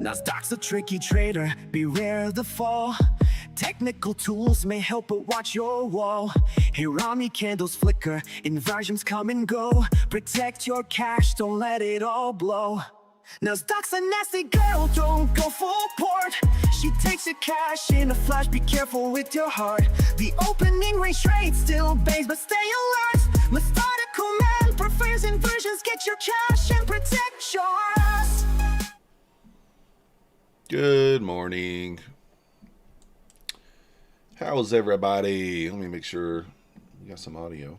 Nasdaq's a tricky trader, beware the fall. Technical tools may help, but watch your wall. Hirami candles flicker, inversions come and go. Protect your cash, don't let it all blow. Nasdaq's a nasty girl, don't go full port. She takes your cash in a flash, be careful with your heart. The opening range trade still bangs, but stay alert. Methodical man prefers inversions, get your cash and protect yours. Good morning. How's everybody? Let me make sure you got some audio.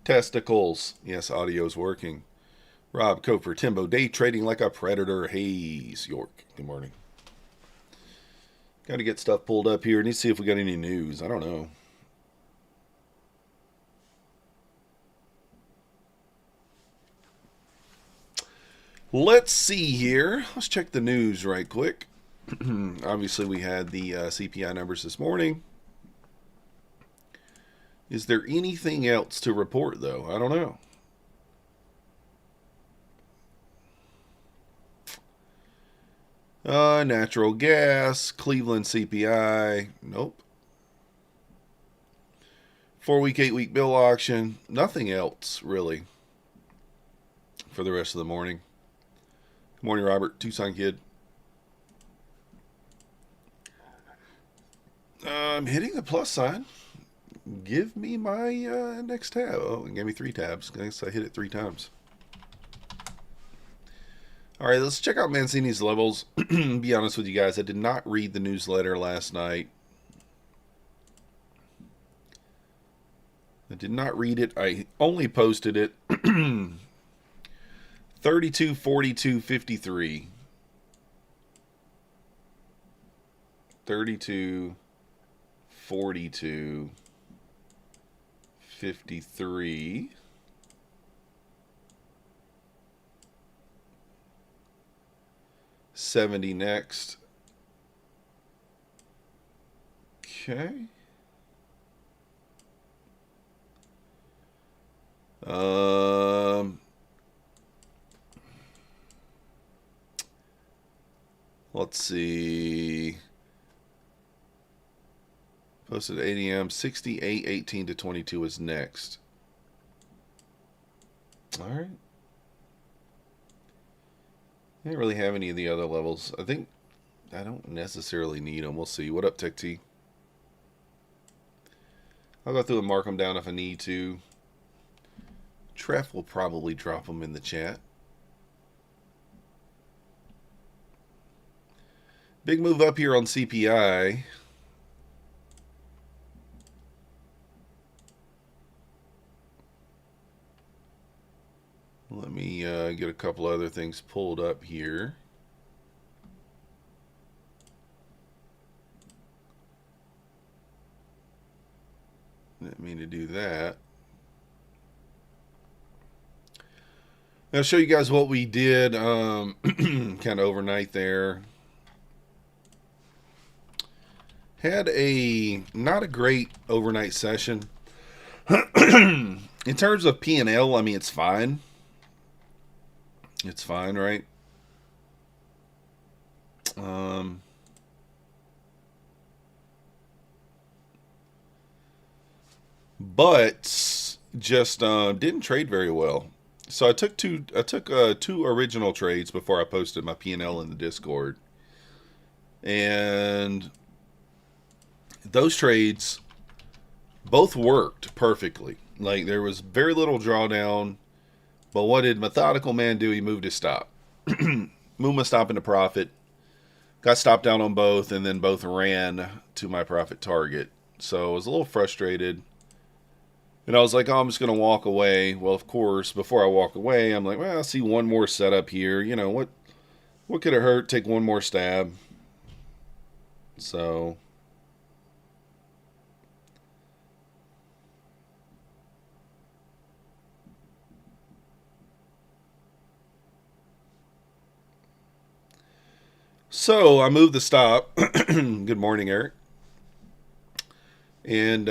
Testicles. Yes, audio's working. Rob Cofer, Timbo, day trading like a predator. Hayes, York. Good morning. Got to get stuff pulled up here. Need to see if we got any news. I don't know. Let's see here. Let's check the news right quick. Obviously, we had the CPI numbers this morning. Is there anything else to report, though? I don't know. Natural gas, Cleveland CPI. Nope. 4-week, 8-week bill auction. Nothing else, really, for the rest of the morning. Good morning, Robert. Tucson kid. I'm hitting the plus sign. Give me my next tab. Oh, it gave me 3 tabs. I guess I hit it 3 times. All right, let's check out Mancini's levels. Be honest with you guys, I did not read the newsletter last night. I did not read it. I only posted it. 32, 42, 53. 32, 42, 53. $70 next. Okay. Let's see. Posted 8 a.m. 68, 18 to 22 is next. All right. I didn't really have any of the other levels. I think I don't necessarily need them. We'll see. What up, Tech T? I'll go through and mark them down if I need to. Treff will probably drop them in the chat. Big move up here on CPI. Let me get a couple other things pulled up here. Didn't mean to do that. I'll show you guys what we did kind of overnight there. Had not a great overnight session. In terms of P&L, I mean, it's fine. It's fine, right? But just didn't trade very well. So I took two original trades before I posted my P&L in the Discord, and those trades both worked perfectly. Like, there was very little drawdown. But what did Methodical Man do? He moved his stop. Moved my stop into profit. Got stopped down on both, and then both ran to my profit target. So I was a little frustrated. And I was like, oh, I'm just going to walk away. Well, of course, before I walk away, I'm like, well, I'll see one more setup here. You know, what could it hurt? Take one more stab. So I moved the stop. Good morning, Eric. And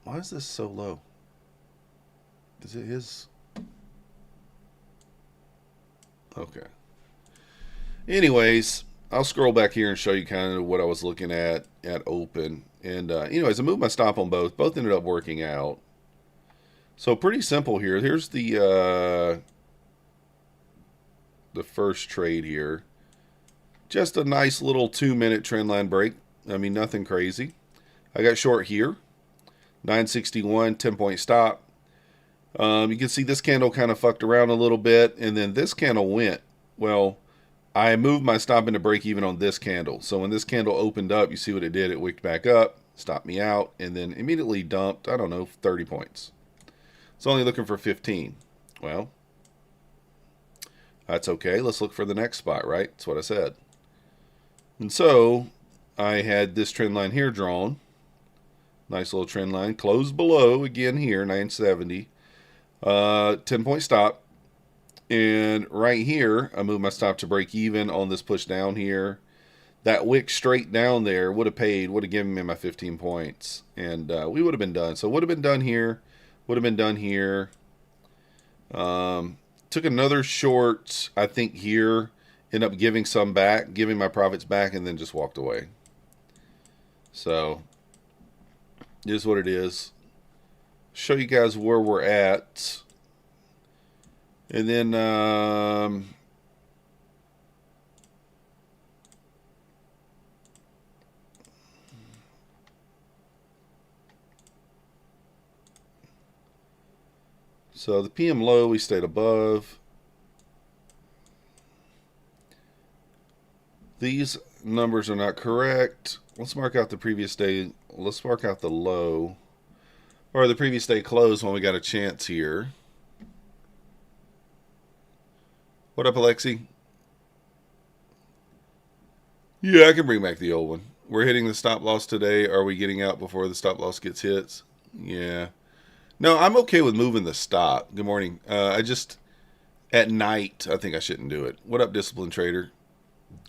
why is this so low? Is it his? Okay. Anyways, I'll scroll back here and show you kind of what I was looking at open. And anyways, I moved my stop on both. Both ended up working out. So pretty simple here. Here's the first trade here. Just a nice little 2-minute trend line break. I mean, nothing crazy. I got short here. 961, 10-point stop. You can see this candle kind of fucked around a little bit, and then this candle went. Well, I moved my stop into break even on this candle. So when this candle opened up, you see what it did. It wicked back up, stopped me out, and then immediately dumped, I don't know, 30 points. It's only looking for 15. Well, that's okay. Let's look for the next spot, right? That's what I said. And so I had this trend line here drawn. Nice little trend line. Closed below again here, 970. 10-point stop. And right here, I moved my stop to break even on this push down here. That wick straight down there would have paid, would have given me my 15 points. And we would have been done. So would have been done here. Would have been done here. Took another short, I think, here. Ended up giving some back, giving my profits back, and then just walked away. So, it is what it is. Show you guys where we're at. And then, so the PM low, we stayed above. These numbers are not correct. Let's mark out the previous day. Let's mark out the low. Or the previous day close when we got a chance here. What up, Alexi? Yeah, I can bring back the old one. We're hitting the stop loss today. Are we getting out before the stop loss gets hit? Yeah. No, I'm okay with moving the stop. Good morning. I just, at night, I think I shouldn't do it. What up, Discipline Trader?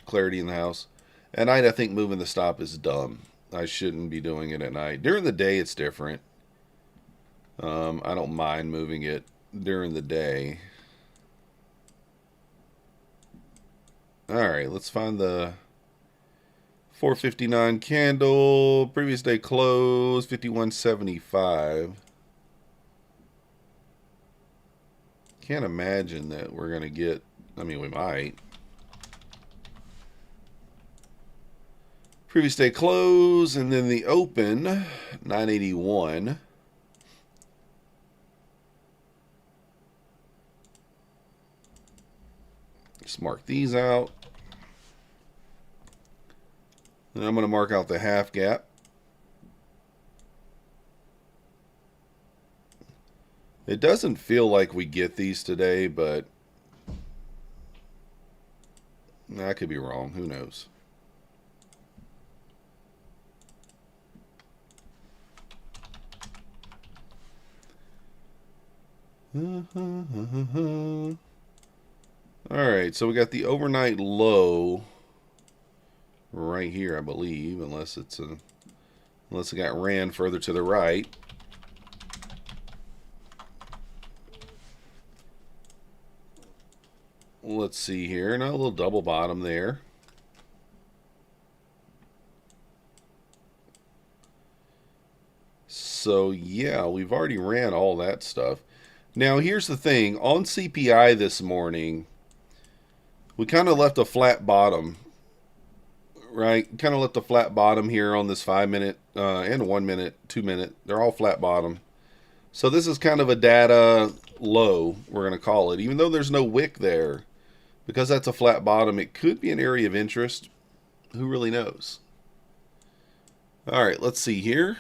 Clarity in the house. At night, I think moving the stop is dumb. I shouldn't be doing it at night. During the day, it's different. I don't mind moving it during the day. All right, let's find the 459 candle. Previous day close, 51.75. Can't imagine that we're going to get, I mean, we might. Previous day close, and then the open, 981. Just mark these out. And I'm going to mark out the half gap. It doesn't feel like we get these today, but I could be wrong. Who knows? Alright, so we got the overnight low right here, I believe, unless it got ran further to the right. Let's see here. Now a little double bottom there. So yeah, we've already ran all that stuff. Now here's the thing. On CPI this morning, we kind of left a flat bottom, right? Kind of left a flat bottom here on this 5-minute and 1-minute, 2-minute. They're all flat bottom. So this is kind of a data low, we're going to call it. Even though there's no wick there, because that's a flat bottom, it could be an area of interest. Who really knows? All right, let's see here.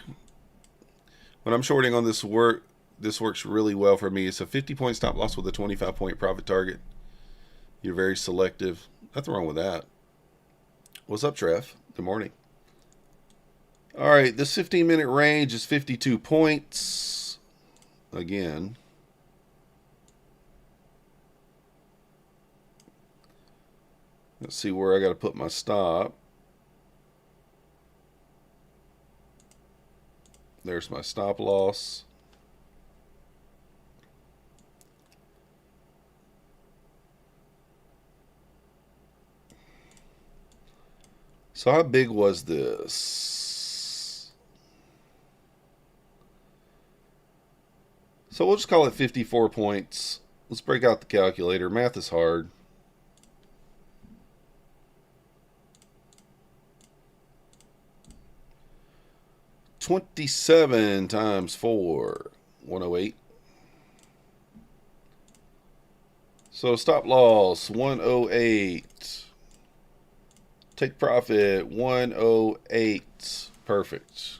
When I'm shorting on this works really well for me. It's a 50-point stop loss with a 25-point profit target. You're very selective. Nothing wrong with that. What's up, Trev? Good morning. All right, this 15-minute range is 52 points. Again. Let's see where I got to put my stop. There's my stop loss. So how big was this? So we'll just call it 54 points. Let's break out the calculator. Math is hard. $27 times 4, 108. So stop loss, 108. Take profit, 108. Perfect.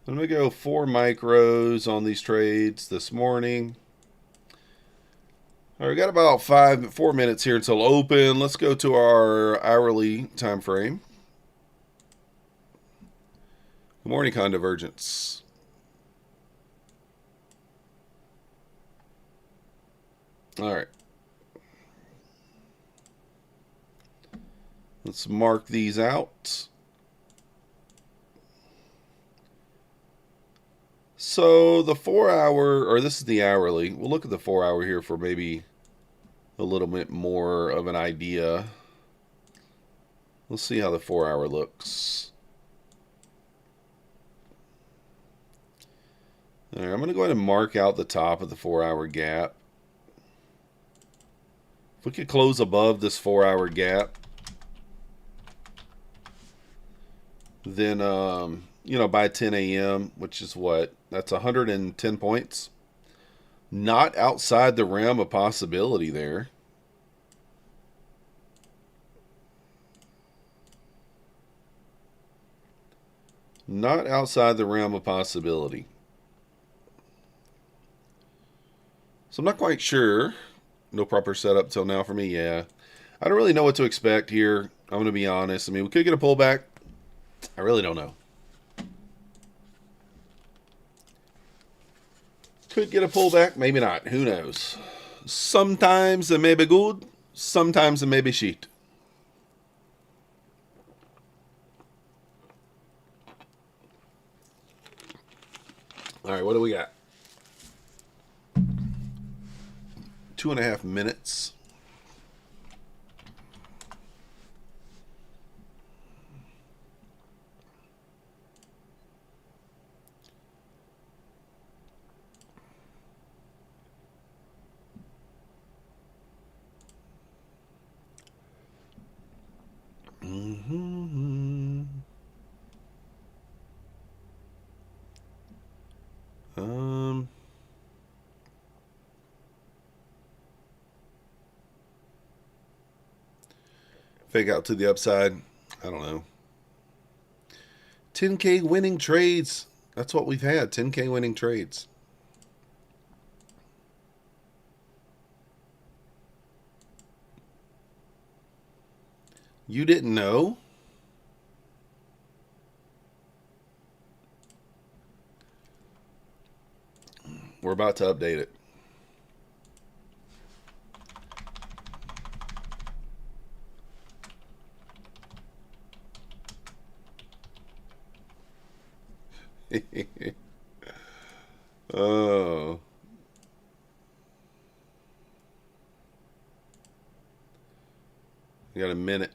I'm going to go 4 micros on these trades this morning. All right, we got about 4 minutes here until open. Let's go to our hourly time frame. Good morning, Convergence. All right. Let's mark these out. So the 4 hour, or this is the hourly. We'll look at the 4 hour here for maybe a little bit more of an idea. We'll see how the 4 hour looks. All right, I'm going to go ahead and mark out the top of the 4 hour gap. If we could close above this 4 hour gap, then, you know, by 10 a.m., which is what? That's 110 points. Not outside the realm of possibility there. Not outside the realm of possibility. So I'm not quite sure. No proper setup till now for me. Yeah. I don't really know what to expect here. I'm going to be honest. I mean, we could get a pullback. I really don't know. Could get a pullback. Maybe not. Who knows? Sometimes it may be good. Sometimes it may be shit. All right, what do we got? 2.5 minutes. Fake out to the upside. I don't know. 10K winning trades. That's what we've had. 10K winning trades. You didn't know? We're about to update it. Oh. You got a minute.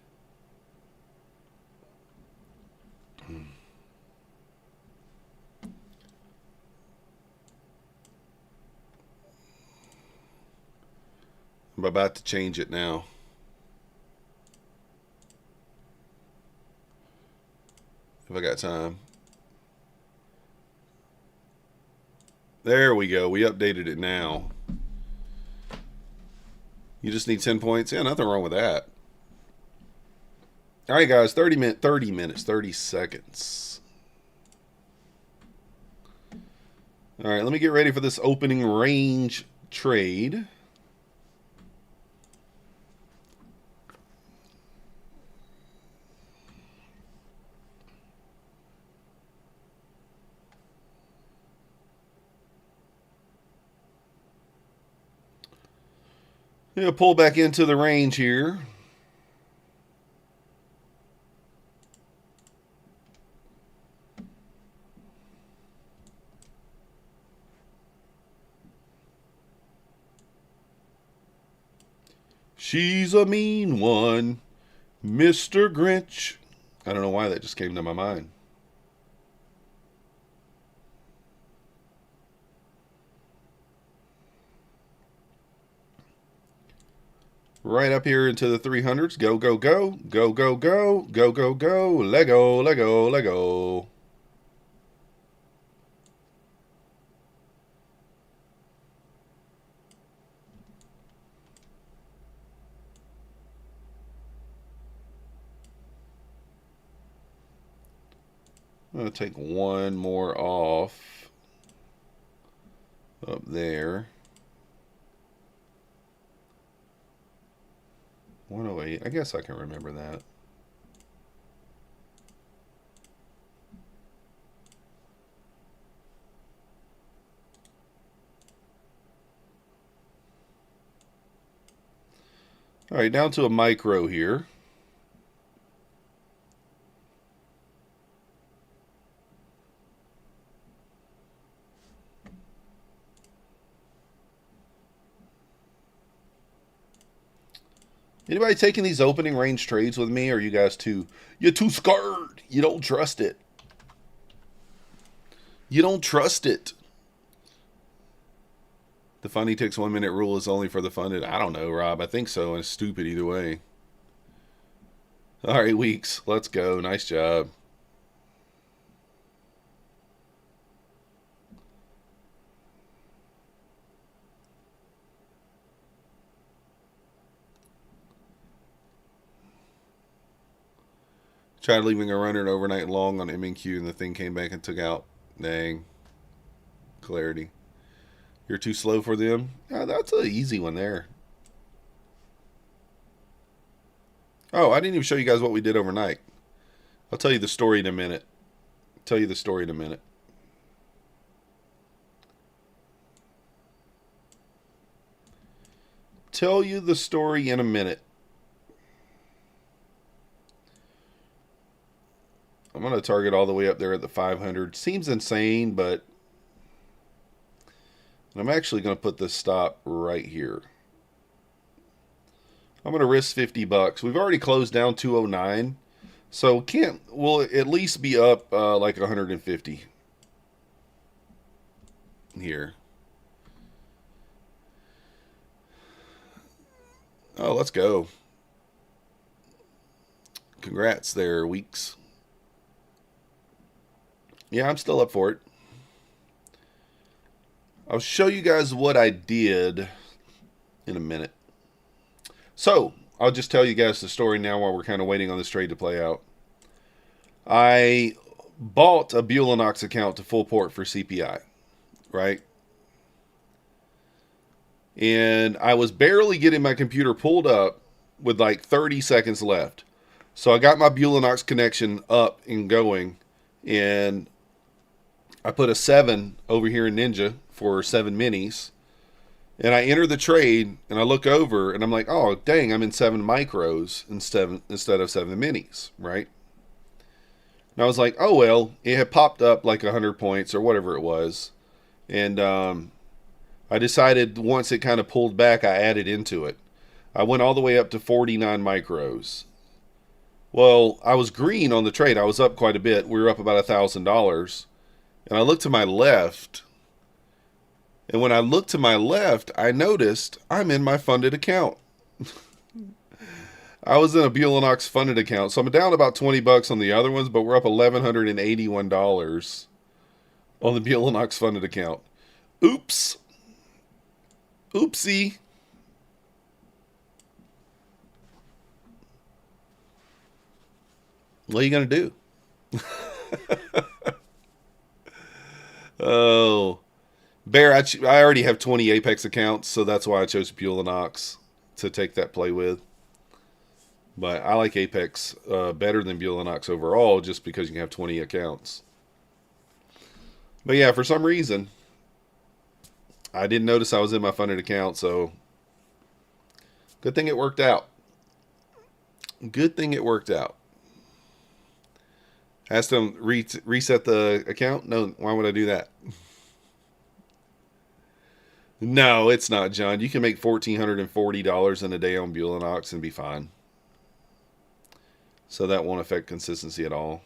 I'm about to change it now. If I got time. There we go. We updated it now. You just need 10 points? Yeah, nothing wrong with that. All right, guys. 30 minutes, 30 seconds. All right, let me get ready for this opening range trade. Yeah, pull back into the range here. She's a mean one, Mr. Grinch. I don't know why that just came to my mind. Right up here into the 300s. Go, go, go. Go, go, go. Go, go, go. Lego, Lego, Lego. I'm going to take one more off up there. 108. I guess I can remember that. All right, down to a micro here. Anybody taking these opening range trades with me, or are you guys you're too scared? You don't trust it. You don't trust it. The funny takes 1 minute rule is only for the funded. I don't know, Rob. I think so, and it's stupid either way. All right, Weeks. Let's go. Nice job. Tried leaving a runner overnight long on MNQ, and the thing came back and took out. Dang. Clarity. You're too slow for them? Yeah, that's an easy one there. Oh, I didn't even show you guys what we did overnight. I'll tell you the story in a minute. Tell you the story in a minute. Tell you the story in a minute. I'm going to target all the way up there at the 500. Seems insane, but I'm actually going to put this stop right here. I'm going to risk 50 bucks. We've already closed down 209, so we'll at least be up like 150 here. Oh, let's go. Congrats there, Weeks. Yeah, I'm still up for it. I'll show you guys what I did in a minute. So, I'll just tell you guys the story now while we're kind of waiting on this trade to play out. I bought a Bulenox account to full port for CPI, right? And I was barely getting my computer pulled up with like 30 seconds left. So I got my Bulenox connection up and going, and I put a 7 over here in Ninja for 7 minis. And I enter the trade, and I look over, and I'm like, oh, dang, I'm in 7 micros instead of 7 minis, right? And I was like, oh, well, it had popped up like 100 points or whatever it was. And I decided once it kind of pulled back, I added into it. I went all the way up to 49 micros. Well, I was green on the trade. I was up quite a bit. We were up about $1,000. And I looked to my left. And when I looked to my left, I noticed I'm in my funded account. I was in a Bulenox funded account. So I'm down about 20 bucks on the other ones, but we're up $1,181 on the Bulenox funded account. Oops. Oopsie. What are you going to do? Oh. Bear, I already have 20 Apex accounts, so that's why I chose Bulenox to take that play with. But I like Apex better than Bulenox overall, just because you can have 20 accounts. But yeah, for some reason, I didn't notice I was in my funded account, so good thing it worked out. Good thing it worked out. Asked them reset the account? No, why would I do that? No, it's not, John. You can make $1,440 in a day on Bulenox and be fine. So that won't affect consistency at all.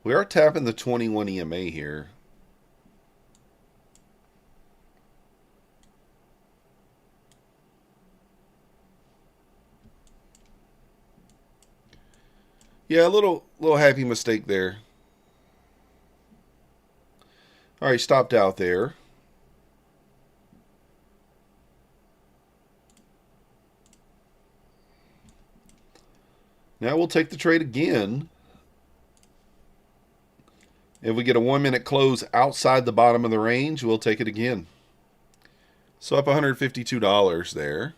We are tapping the 21 EMA here. Yeah, a little happy mistake there. All right, stopped out there. Now we'll take the trade again. If we get a 1 minute close outside the bottom of the range, we'll take it again. So up $152 there.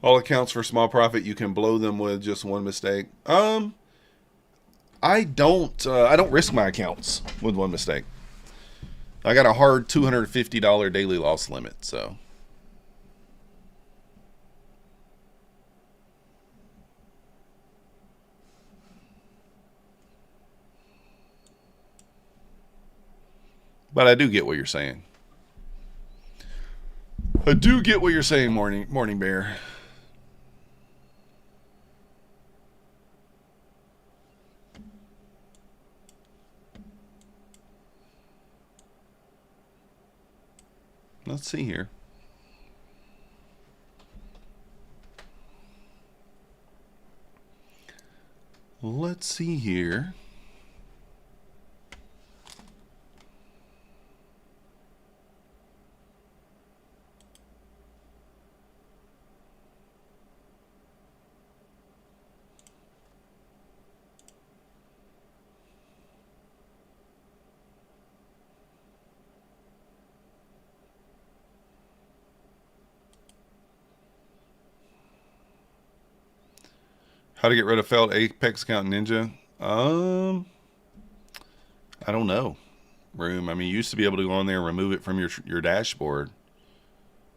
All accounts for small profit, you can blow them with just one mistake. I don't risk my accounts with one mistake. I got a hard $250 daily loss limit, so. But I do get what you're saying. I do get what you're saying, Morning Bear. Let's see here. Let's see here. How to get rid of failed Apex account Ninja? I don't know. Room. I mean, you used to be able to go on there and remove it from your dashboard.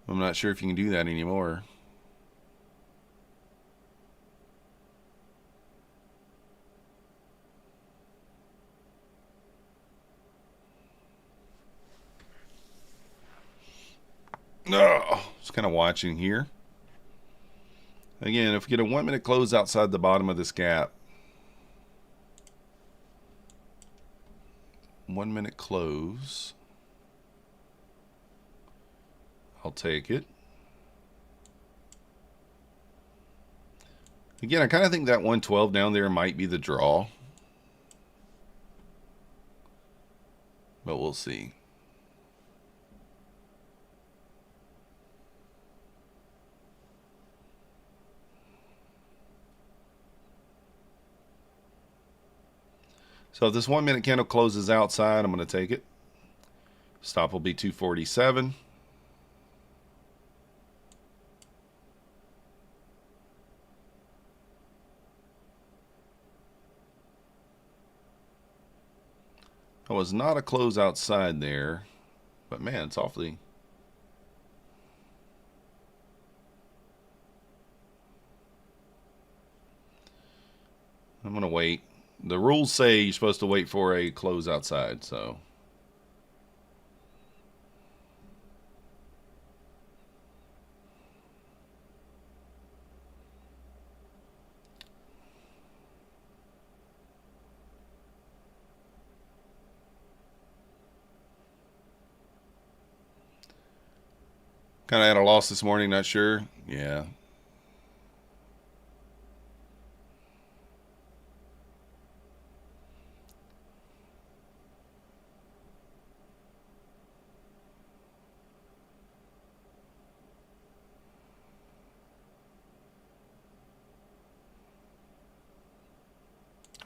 I'm not sure if you can do that anymore. No, just kind of watching here. Again, if we get a 1 minute close outside the bottom of this gap, 1 minute close, I'll take it. Again, I kind of think that 112 down there might be the draw, but we'll see. So if this 1 minute candle closes outside, I'm going to take it. Stop will be 247. That was not a close outside there, but man, it's awfully. I'm going to wait. The rules say you're supposed to wait for a close outside, so. Kind of had a loss this morning, not sure. Yeah.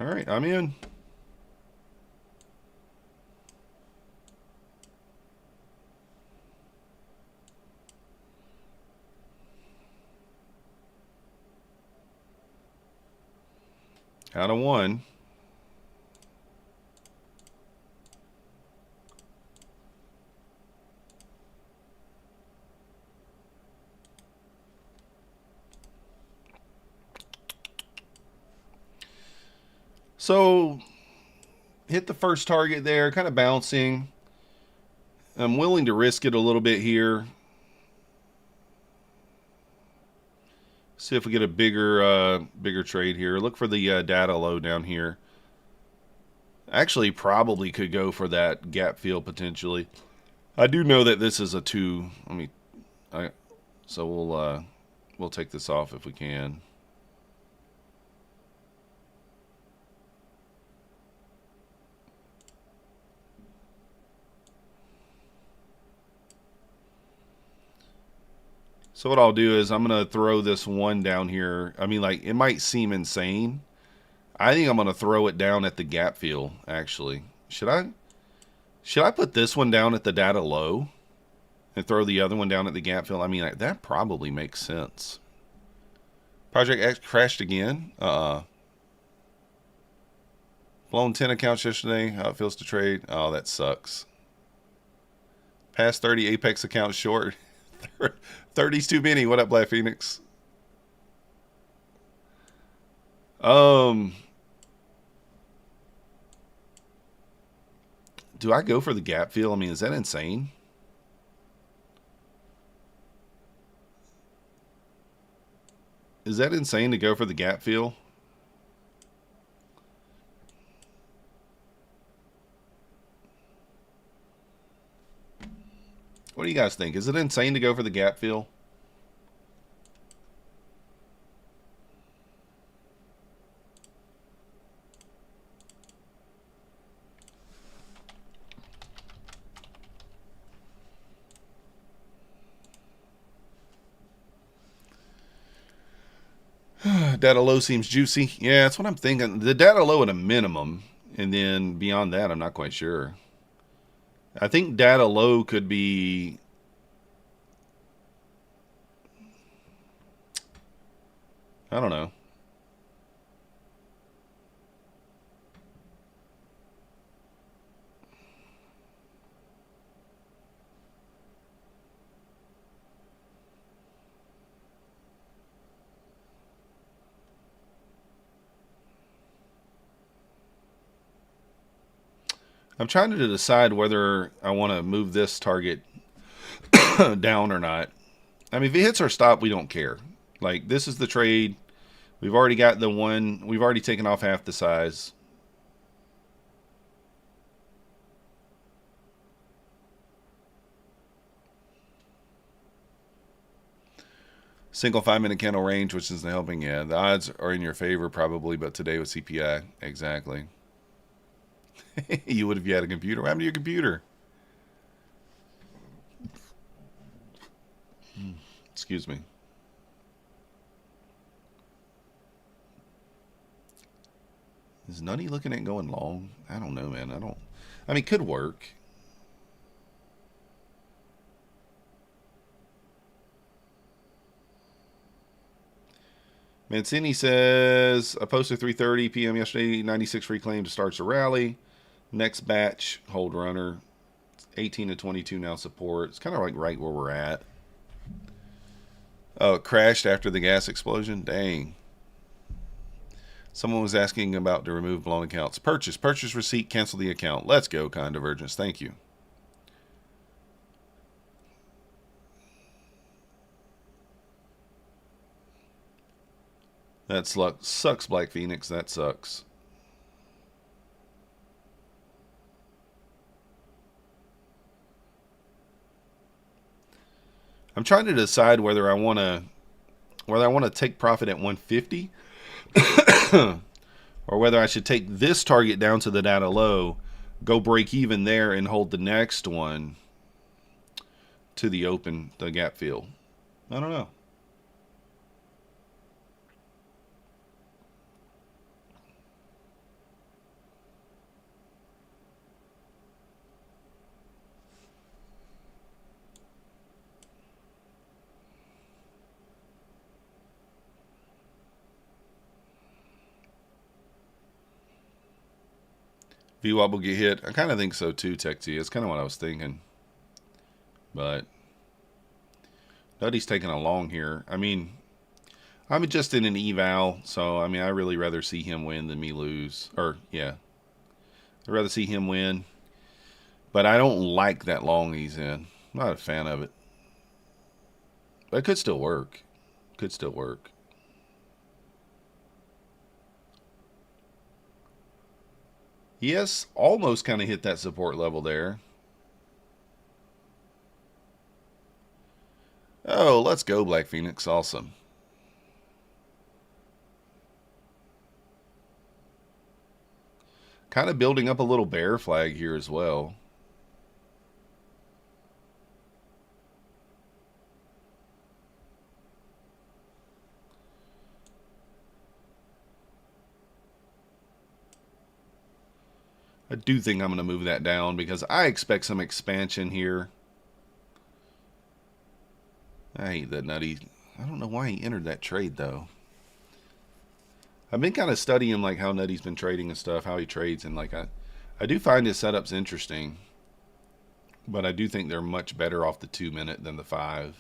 All right, I'm in. Out of one. So, hit the first target there, kind of bouncing. I'm willing to risk it a little bit here. See if we get a bigger trade here. Look for the data low down here. Actually, probably could go for that gap fill potentially. I do know that this is a 2. So we'll take this off if we can. So what I'll do is I'm going to throw this one down here. I mean, like, it might seem insane. I think I'm going to throw it down at the gap fill, actually. Should I put this one down at the data low and throw the other one down at the gap fill? I mean, that probably makes sense. Project X crashed again. Blown 10 accounts yesterday. How it feels to trade. Oh, that sucks. Past 30 Apex accounts short. 30's too many. What up, Black Phoenix? Do I go for the gap fill? I mean, is that insane? Is that insane to go for the gap fill? What do you guys think? Is it insane to go for the gap fill? Data low seems juicy. Yeah, that's what I'm thinking. The data low at a minimum, and then beyond that, I'm not quite sure. I think data low could be... I don't know. I'm trying to decide whether I want to move this target down or not. I mean, if it hits our stop, we don't care. Like, this is the trade. We've already got the one. We've already taken off half the size. Single 5-minute candle range, which isn't helping. Yeah, the odds are in your favor probably, but today with CPI. Exactly. You would if you had a computer. What happened to your computer? Excuse me. Is Nutty looking at going long? I don't know, man. I mean, could work. Mancini says, I posted 3:30 p.m. yesterday, 96 free claim to starts a rally. Next batch, hold runner. 18 to 22 now support. It's kind of like right where we're at. Oh, it crashed after the gas explosion? Dang. Someone was asking about to remove blown accounts. Purchase receipt, cancel the account. Let's go, Kind Divergence. Thank you. That sucks, Black Phoenix. That sucks. I'm trying to decide whether I want to take profit at 150 or whether I should take this target down to the data low, go break even there, and hold the next one to the open, the gap fill. I don't know. VWAP will get hit. I kind of think so too, Tech T. It's kind of what I was thinking. But Nutty's taking a long here. I mean, I'm just in an eval, so I mean, I really rather see him win than me lose. Or yeah, I'd rather see him win. But I don't like that long he's in. I'm not a fan of it. But it could still work. Could still work. Yes, almost kind of hit that support level there. Oh, let's go, Black Phoenix. Awesome. Kind of building up a little bear flag here as well. I do think I'm going to move that down because I expect some expansion here. I hate that Nutty. I don't know why he entered that trade, though. I've been kind of studying like how Nutty's been trading and stuff, how he trades, and like I do find his setups interesting. But I do think they're much better off the 2-minute than the 5.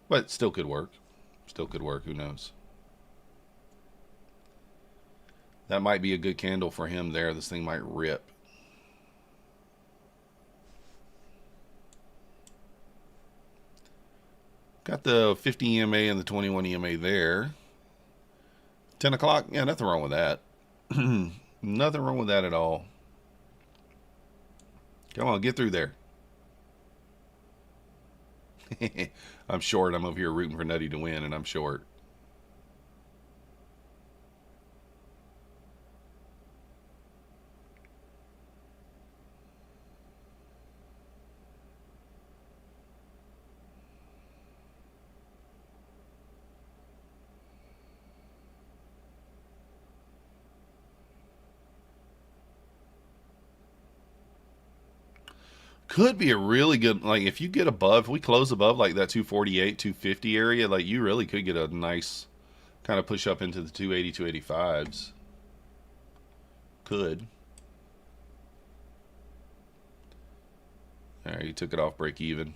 But still could work. Still could work, who knows. That might be a good candle for him there. This thing might rip. Got the 50 EMA and the 21 EMA there. 10 o'clock? Yeah, nothing wrong with that. Nothing wrong with that at all. Come on, get through there. I'm short. I'm over here rooting for Nutty to win, and I'm short. Could be a really good, like if you get above, if we close above like that 248, 250 area, like you really could get a nice kind of push up into the 280, 285s. Could. All right, you took it off break even.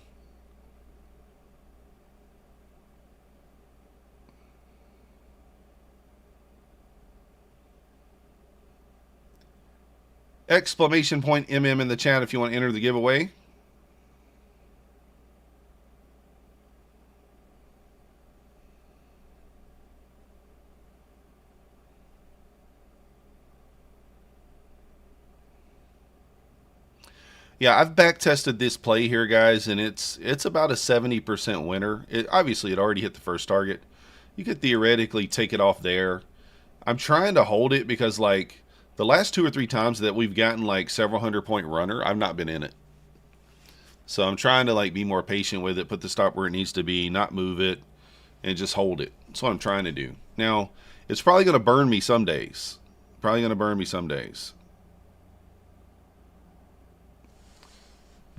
Exclamation point MM in the chat if you want to enter the giveaway. Yeah, I've back tested this play here, guys, and it's about a 70% winner. Obviously, it already hit the first target. You could theoretically take it off there. I'm trying to hold it because, like, the last 2 or 3 times that we've gotten, like, several 100-point runner, I've not been in it. So I'm trying to, like, be more patient with it, put the stop where it needs to be, not move it, and just hold it. That's what I'm trying to do. Now, it's probably going to burn me some days. Probably going to burn me some days.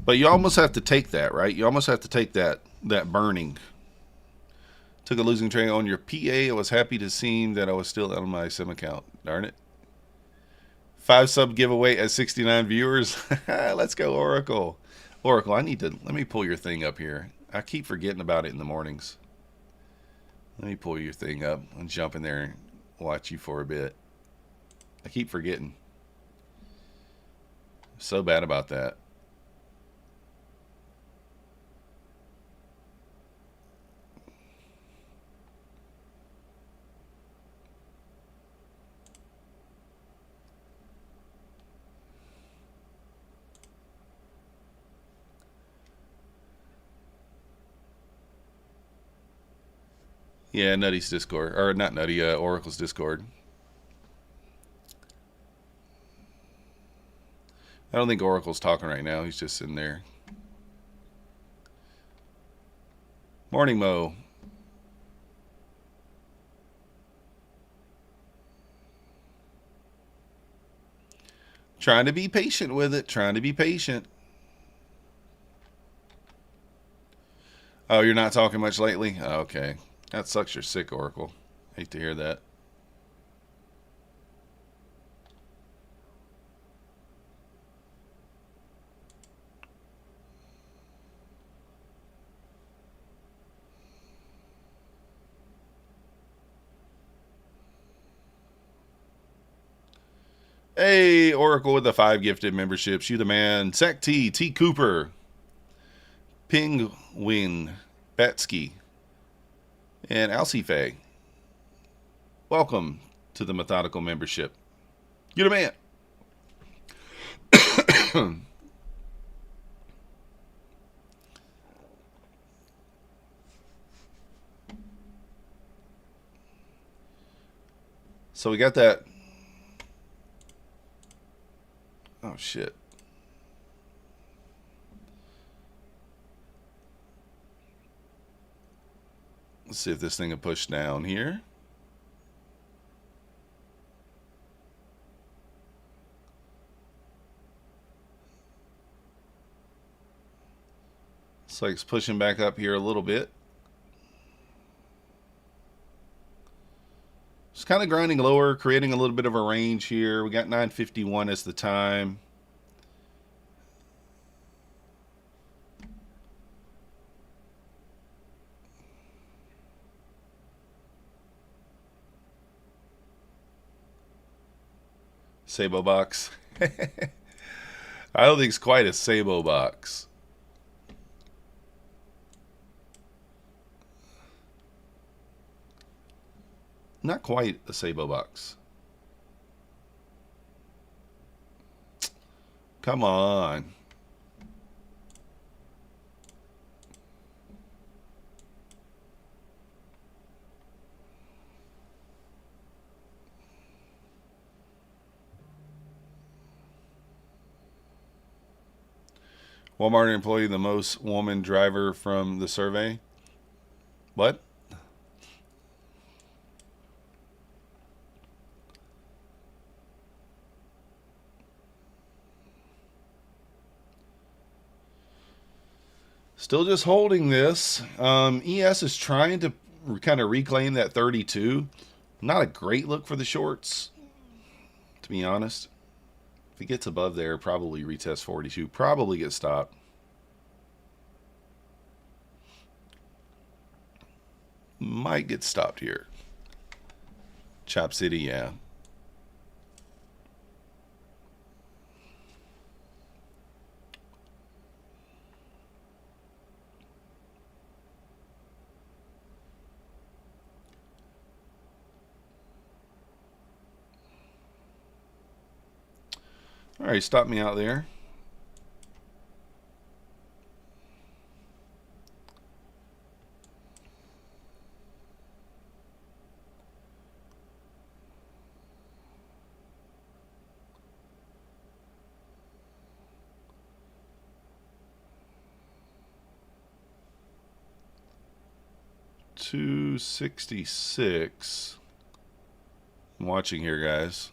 But you almost have to take that, right? You almost have to take that burning. Took a losing trade on your PA. I was happy to see that I was still on my sim account. Darn it. 5 sub giveaway at 69 viewers. Let's go, Oracle. Oracle, let me pull your thing up here. I keep forgetting about it in the mornings. Let me pull your thing up and jump in there and watch you for a bit. I keep forgetting. So bad about that. Yeah, Nutty's Discord. Or not Nutty, Oracle's Discord. I don't think Oracle's talking right now. He's just sitting there. Morning, Mo. Trying to be patient with it. Trying to be patient. Oh, you're not talking much lately? Oh, okay. That sucks. You're sick, Oracle. Hate to hear that. Hey, Oracle with the 5 gifted memberships. You the man. Zach T. Cooper. Ping Wing. Batsky. And Alcife. Welcome to the Methodical membership. You the man. So we got that. Oh, shit. Let's see if this thing will push down here. Looks like it's pushing back up here a little bit. Just kind of grinding lower, creating a little bit of a range here. We got 9:51 as the time. Sabo box. I don't think it's quite a Sabo box. Not quite a Sabo box. Come on. Walmart employee, the most woman driver from the survey. What? Still just holding this. ES is trying to kind of reclaim that 32. Not a great look for the shorts, to be honest. If it gets above there, probably retest 42. Probably get stopped. Might get stopped here. Chop City, yeah. All right, stop me out there. $266. I'm watching here, guys.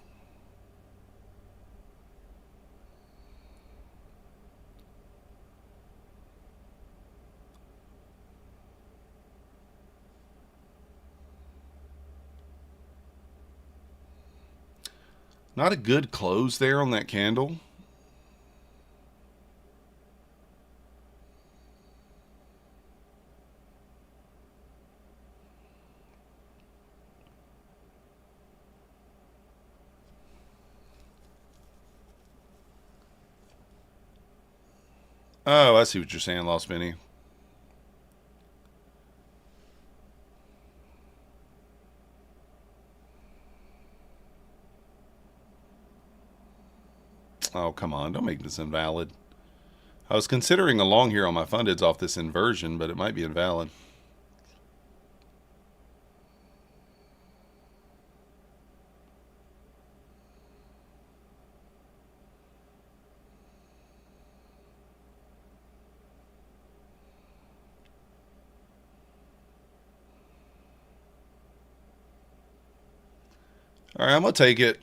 Not a good close there on that candle. Oh, I see what you're saying, Lost Benny. Oh, come on. Don't make this invalid. I was considering a long here on my fundeds off this inversion, but it might be invalid. All right, I'm going to take it.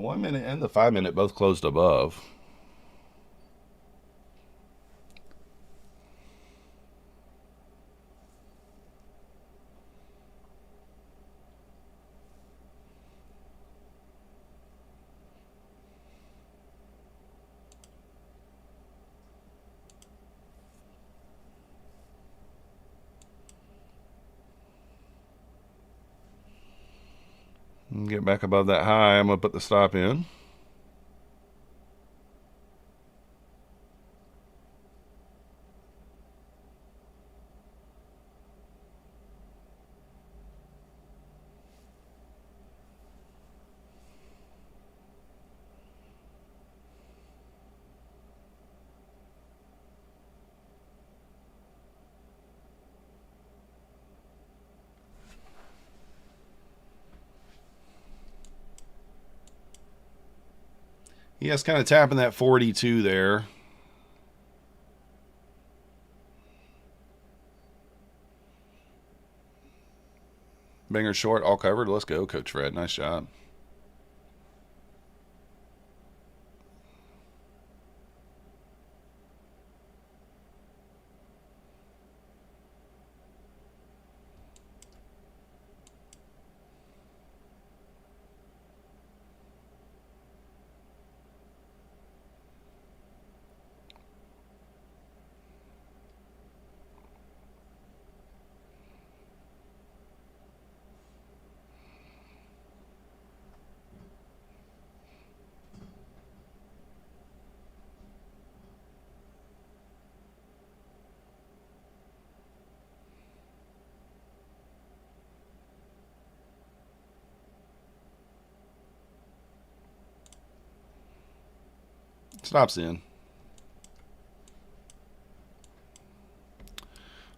The 1 minute and the 5 minute both closed above. Get back above that high. I'm going to put the stop in. Yes, kind of tapping that 42 there. Banger short, all covered. Let's go, Coach Fred. Nice job. Stops in.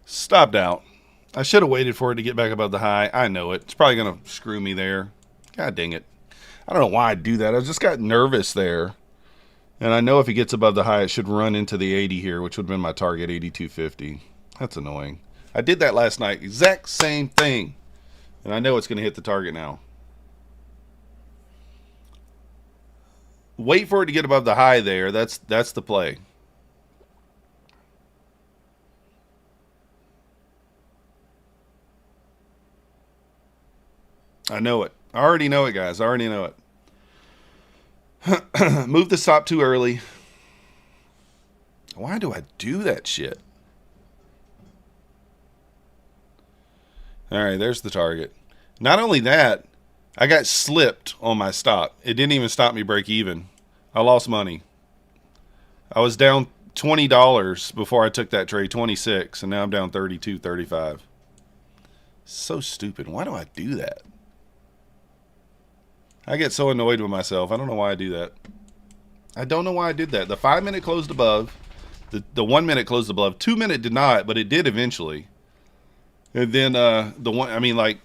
Stopped out. I should have waited for it to get back above the high. I know it. It's probably going to screw me there. God dang it. I don't know why I do that. I just got nervous there. And I know if it gets above the high, it should run into the 80 here, which would have been my target, 82.50. That's annoying. I did that last night. Exact same thing. And I know it's going to hit the target now. Wait for it to get above the high there. That's the play. I know it. I already know it, guys. I already know it. Move the stop too early. Why do I do that shit? All right, there's the target. Not only that, I got slipped on my stop. It didn't even stop me break even. I lost money. I was down $20 before I took that trade, 26, and now I'm down 32, 35. So stupid. Why do I do that? I get so annoyed with myself. I don't know why I do that. I don't know why I did that. The 5 minute closed above. The 1 minute closed above. 2 minute did not, but it did eventually. And then the one, I mean, like,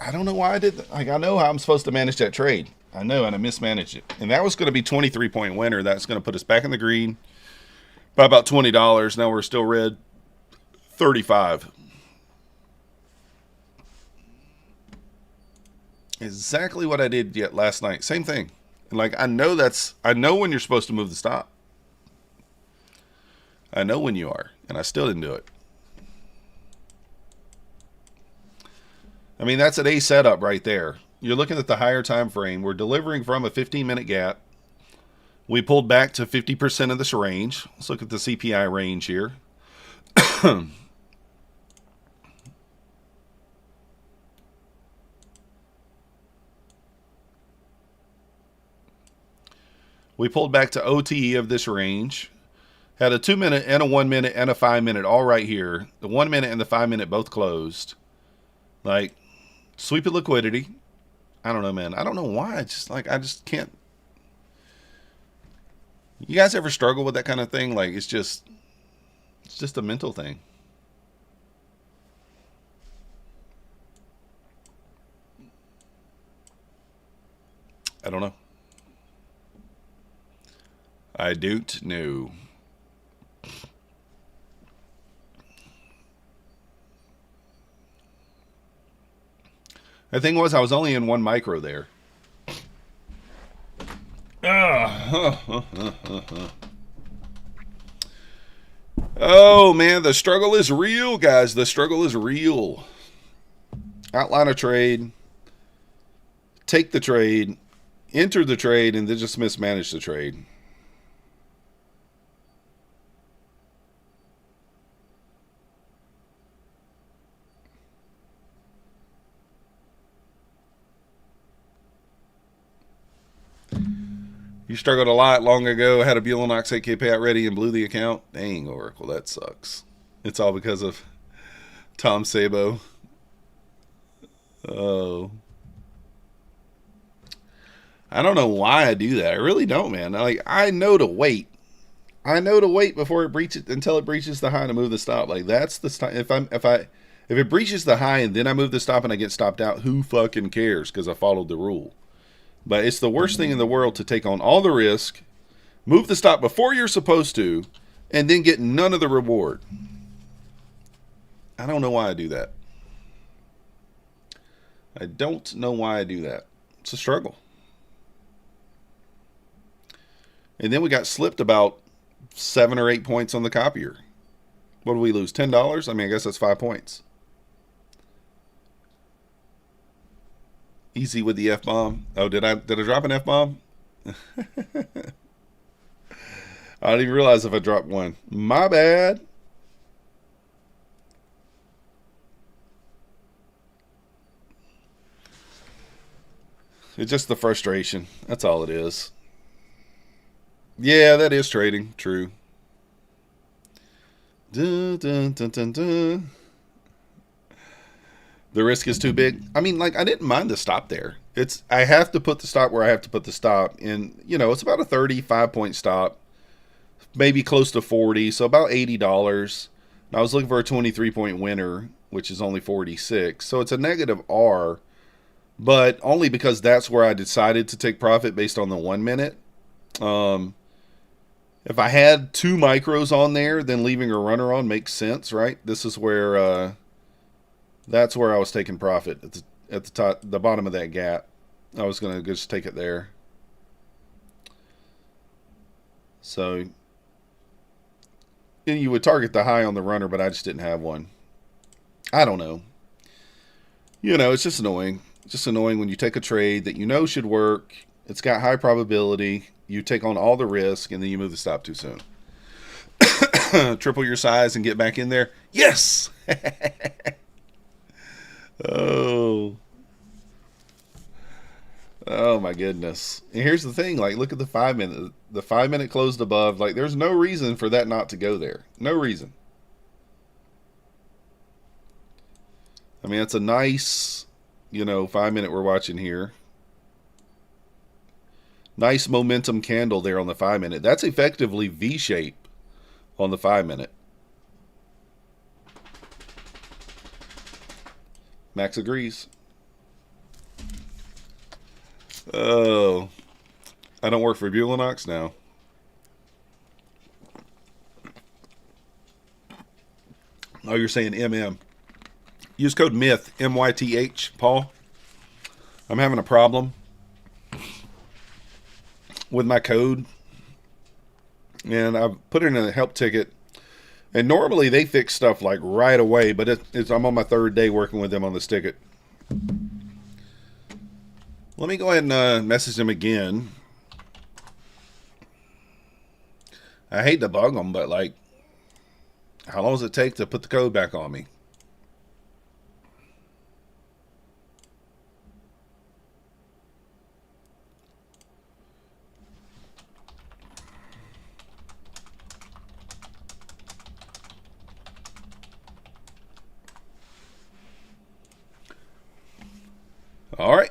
I don't know why I did that. Like, I know how I'm supposed to manage that trade. I know, and I mismanaged it. And that was going to be 23-point winner. That's going to put us back in the green by about $20. Now we're still red 35. Exactly what I did yet last night. Same thing. And like, I know when you're supposed to move the stop. I know when you are, and I still didn't do it. I mean, that's an A setup right there. You're looking at the higher time frame. We're delivering from a 15-minute gap. We pulled back to 50% of this range. Let's look at the CPI range here. We pulled back to OTE of this range. Had a 2 minute and a 1 minute and a 5 minute all right here. The 1 minute and the 5 minute both closed. Like, sweep of liquidity. I don't know, man. I don't know why. I just can't. You guys ever struggle with that kind of thing? Like, it's just a mental thing. I don't know. I don't know. The thing was, I was only in one micro there. Oh, man, the struggle is real, guys. The struggle is real. Outline a trade, take the trade, enter the trade, and then just mismanage the trade. You struggled a lot long ago, had a Buellanox 8K payout ready and blew the account. Dang, Oracle, that sucks. It's all because of Tom Sabo. Oh. I don't know why I do that. I really don't, man. I know to wait. I know to wait before it breaches until it breaches the high to move the stop. Like that's the stop. If it breaches the high and then I move the stop and I get stopped out, who fucking cares? Because I followed the rule. But it's the worst thing in the world to take on all the risk, move the stop before you're supposed to, and then get none of the reward. I don't know why I do that. I don't know why I do that. It's a struggle. And then we got slipped about 7 or 8 points on the copier. What did we lose? $10? I mean, I guess that's 5 points. Easy with the F-bomb. Oh, did I drop an F-bomb? I didn't even realize if I dropped one. My bad. It's just the frustration. That's all it is. Yeah, that is trading. True. Dun, dun, dun, dun, dun. The risk is too big. I mean, like, I didn't mind the stop there. I have to put the stop where I have to put the stop. And, you know, it's about a 35-point stop. Maybe close to 40. So about $80. And I was looking for a 23-point winner, which is only 46. So it's a negative R. But only because that's where I decided to take profit based on the 1 minute. If I had 2 micros on there, then leaving a runner on makes sense, right? This is where... that's where I was taking profit at the top, the bottom of that gap. I was going to just take it there. So you would target the high on the runner, but I just didn't have one. I don't know. You know, it's just annoying. It's just annoying when you take a trade that you know should work. It's got high probability. You take on all the risk, and then you move the stop too soon. Triple your size and get back in there. Yes! Oh my goodness. And here's the thing, like, look at the 5 minute. The 5 minute closed above. Like, there's no reason for that not to go there. No reason. I mean, it's a nice, 5 minute we're watching here. Nice momentum candle there on the 5 minute. That's effectively V-shape on the 5 minute. Max agrees. Oh, I don't work for Buellanox now. Oh, you're saying MM. Use code MYTH, M-Y-T-H, Paul. I'm having a problem with my code. And I've put it in a help ticket. And normally they fix stuff like right away, but I'm on my 3rd day working with them on this ticket. Let me go ahead and message them again. I hate to bug them, but like, how long does it take to put the code back on me? All right.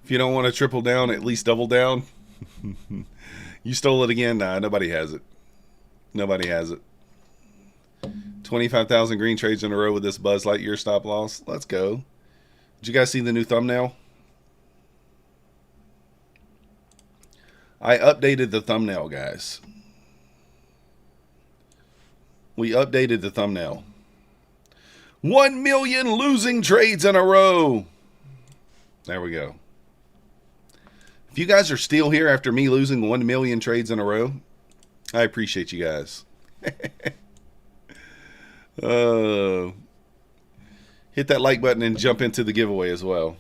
If you don't want to triple down, at least double down. You stole it again. Nah, nobody has it. Nobody has it. 25,000 green trades in a row with this Buzz Lightyear stop loss. Let's go. Did you guys see the new thumbnail? I updated the thumbnail, guys. We updated the thumbnail. 1 million losing trades in a row. There we go. If you guys are still here after me losing 1 million trades in a row, I appreciate you guys. Hit that like button and jump into the giveaway as well.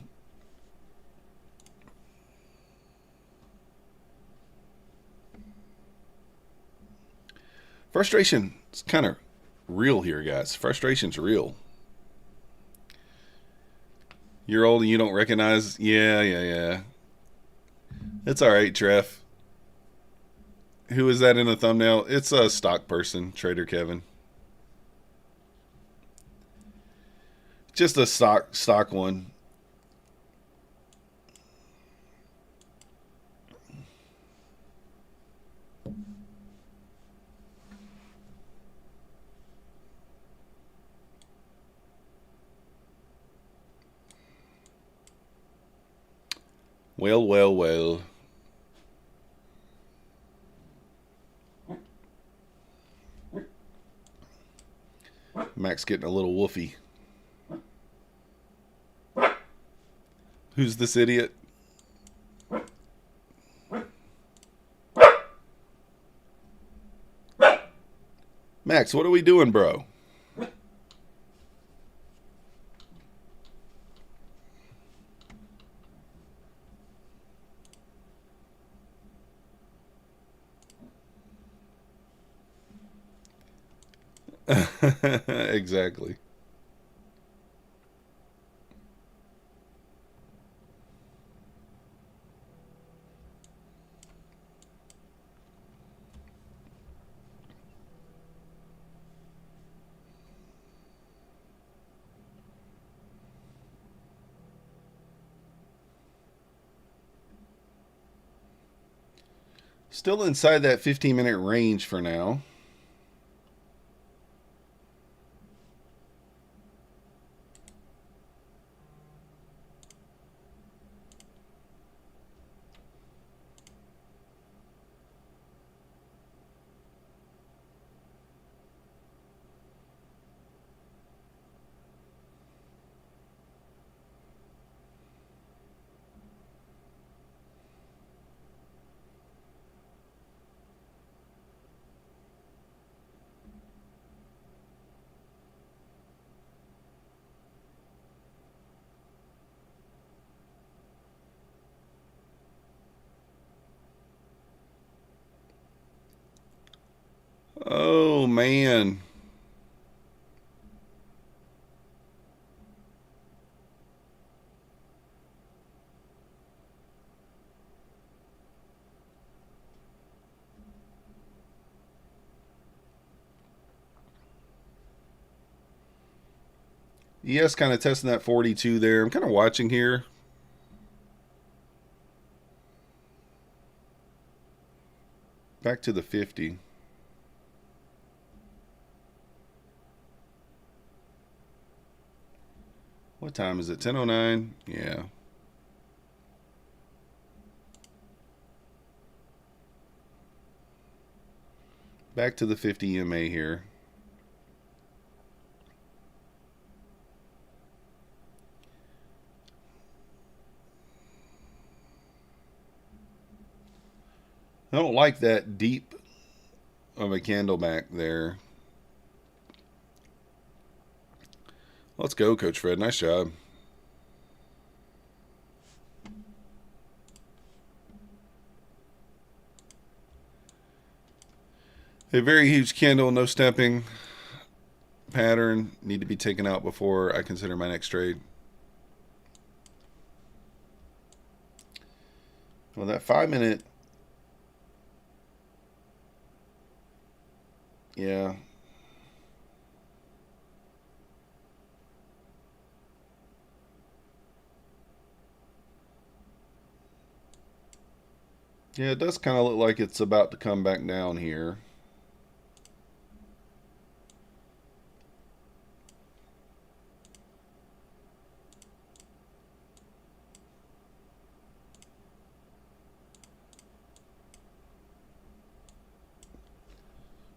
Frustration is kind of real here, guys. Frustration's real. You're old and you don't recognize. Yeah. It's all right, Treff. Who is that in the thumbnail? It's a stock person, Trader Kevin. Just a stock one. Well. Mac's getting a little woofy. Who's this idiot? Max, what are we doing, bro? Exactly. Still inside that 15-minute range for now. Oh, man. ES kind of testing that 42 there. I'm kind of watching here. Back to the 50. What time is it? 10:09? Yeah. Back to the 50 EMA here. I don't like that deep of a candle back there. Let's go, Coach Fred. Nice job. A very huge candle, no stepping pattern. Need to be taken out before I consider my next trade. Well, that 5-minute. Yeah. Yeah, it does kind of look like it's about to come back down here.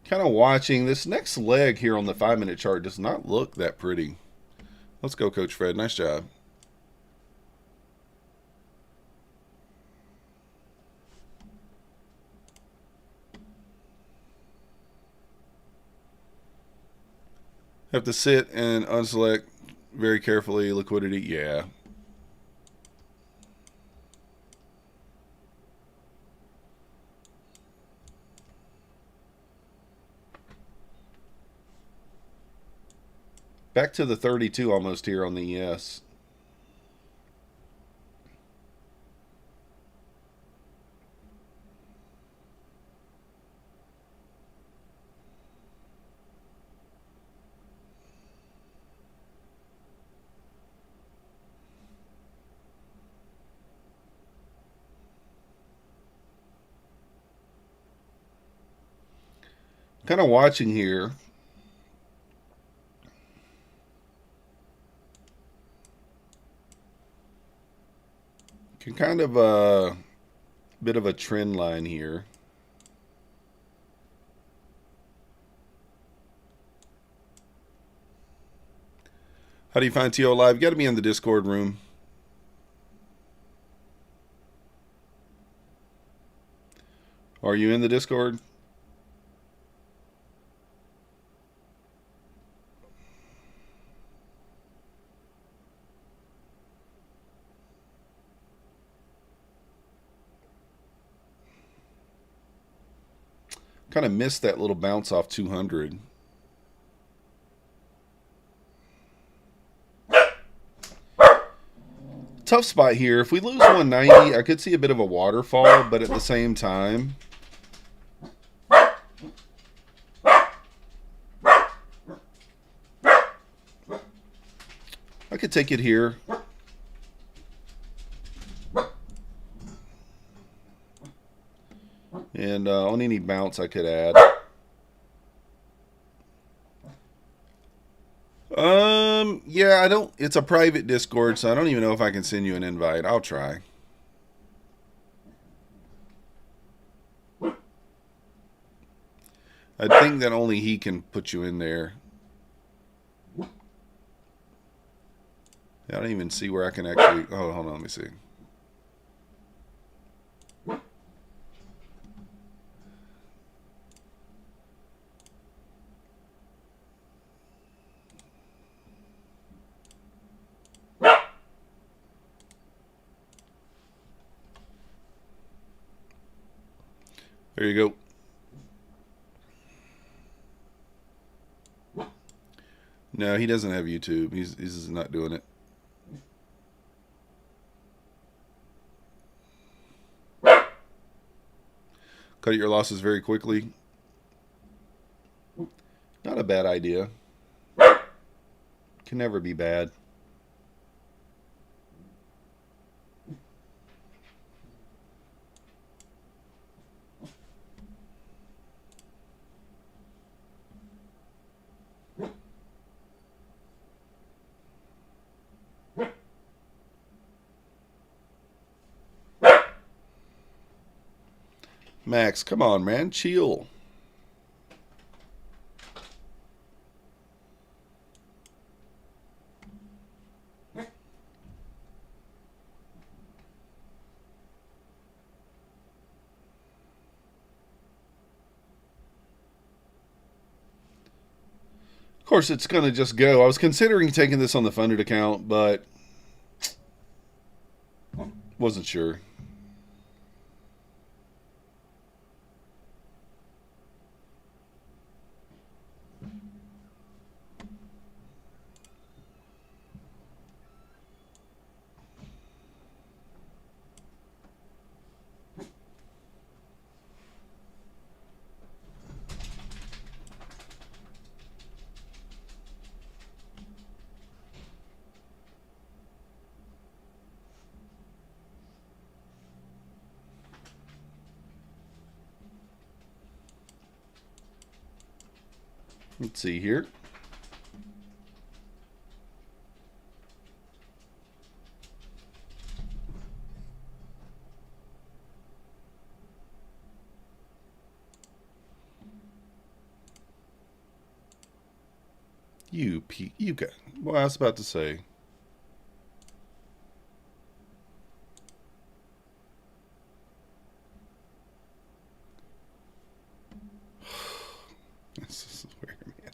Kind of watching this next leg here on the 5-minute chart does not look that pretty. Let's go, Coach Fred. Nice job. Have to sit and unselect very carefully. Liquidity, yeah. Back to the 32 almost here on the ES. Kind of watching here. Can kind of bit of a trend line here. How do you find TO Live? You got to be in the Discord room. Are you in the Discord? Kind of missed that little bounce off 200. Tough spot here. If we lose 190, I could see a bit of a waterfall, but at the same time, I could take it here. And on any bounce I could add. Yeah, I don't. It's a private Discord, so I don't even know if I can send you an invite. I'll try. I think that only he can put you in there. I don't even see where I can actually. Oh, hold on. Let me see. There you go. No, he doesn't have YouTube. He's not doing it. Cut your losses very quickly. Not a bad idea. Can never be bad. Max, come on, man. Chill. Of course, it's going to just go. I was considering taking this on the funded account, but wasn't sure. Let's see here. You got. Well, I was about to say. This is weird, man.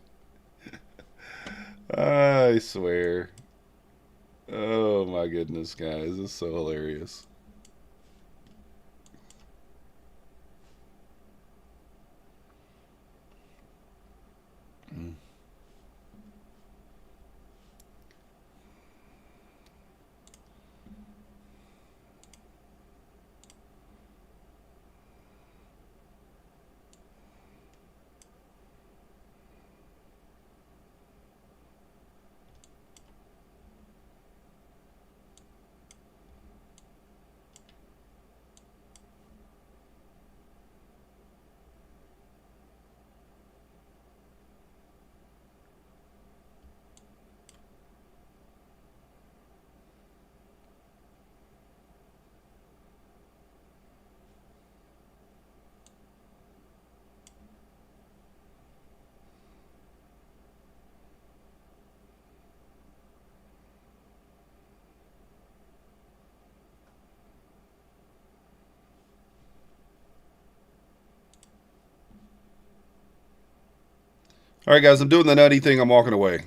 I swear. Oh my goodness, guys. This is so hilarious. All right, guys, I'm doing the nutty thing. I'm walking away.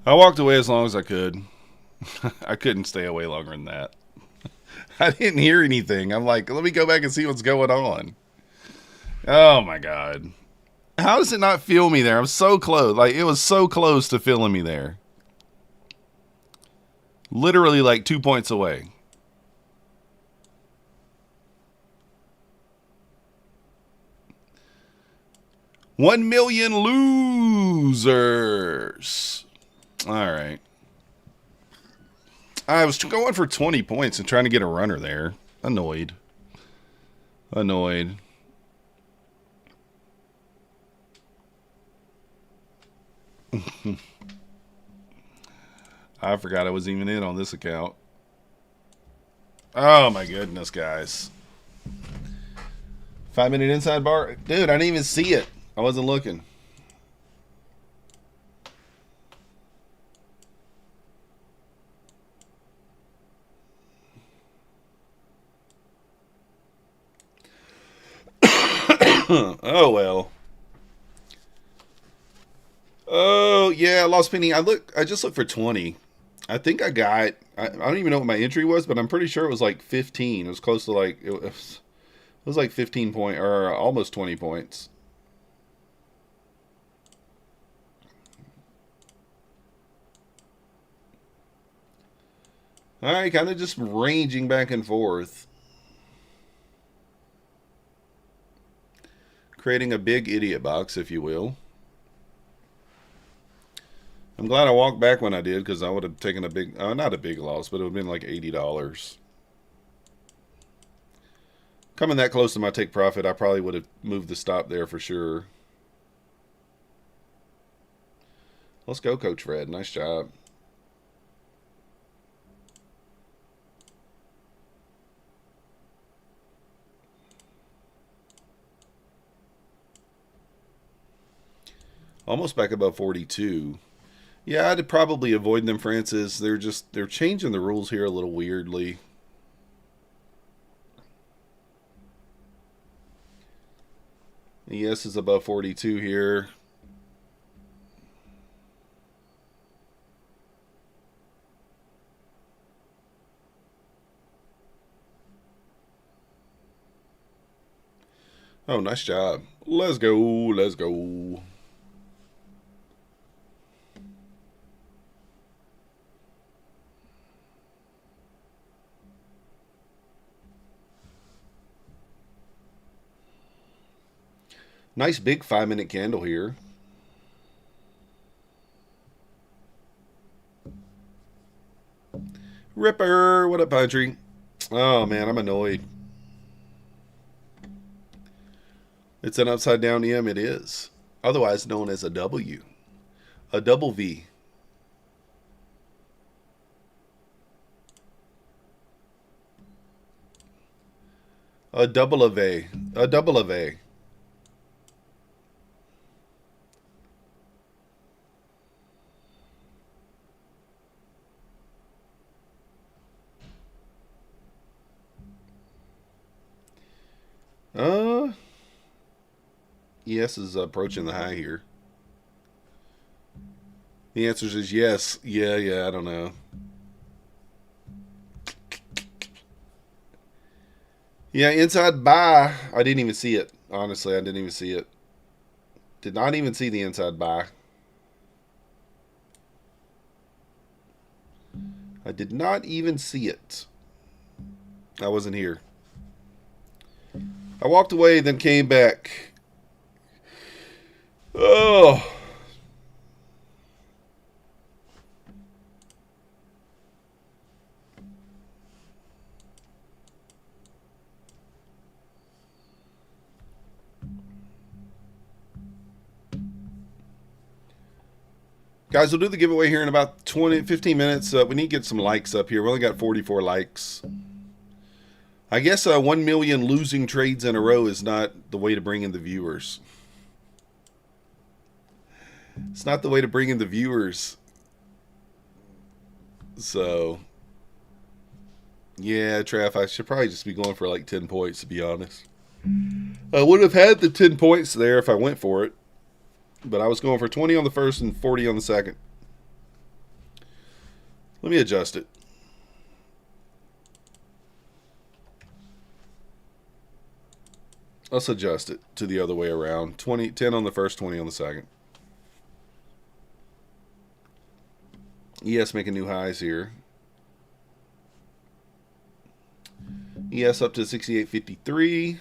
I walked away as long as I could. I couldn't stay away longer than that. I didn't hear anything. I'm like, let me go back and see what's going on. Oh my God. How does it not feel me there? I'm so close. Like, it was so close to feeling me there. Literally like 2 points away. $1 million losers. All right. I was going for 20 points and trying to get a runner there. Annoyed. I forgot I was even in on this account. Oh my goodness, guys. 5-minute inside bar. Dude, I didn't even see it. I wasn't looking. Oh well. Oh yeah, I lost penny. I just looked for 20. I think I got. I don't even know what my entry was, but I'm pretty sure it was like 15. It was close to like it was like 15 point or almost 20 points. All right, kind of just ranging back and forth. Creating a big idiot box, if you will. I'm glad I walked back when I did, because I would have taken a big, not a big loss, but it would have been like $80. Coming that close to my take profit, I probably would have moved the stop there for sure. Let's go, Coach Fred. Nice job. Almost back above 42. Yeah, I'd probably avoid them, Francis. They're changing the rules here a little weirdly. ES is above 42 here. Oh, nice job. Let's go. Let's go. Nice big 5-minute candle here. Ripper. What up, Pantry? Oh, man, I'm annoyed. It's an upside down M. It is. Otherwise known as a W. A double V. A double of A. A double of A. ES is approaching the high here. The answer is yes. Yeah, I don't know. Yeah, inside buy. I didn't even see it. Honestly, I didn't even see it. Did not even see the inside buy. I did not even see it. I wasn't here. I walked away, then came back. Oh. Guys, we'll do the giveaway here in about 15 minutes. We need to get some likes up here. We only got 44 likes. I guess 1 million losing trades in a row is not the way to bring in the viewers. It's not the way to bring in the viewers. So, yeah, Trav, I should probably just be going for like 10 points, to be honest. I would have had the 10 points there if I went for it. But I was going for 20 on the first and 40 on the second. Let me adjust it. Let's adjust it to the other way around. 10 on the first, 20 on the second. ES making new highs here. ES up to 68.53.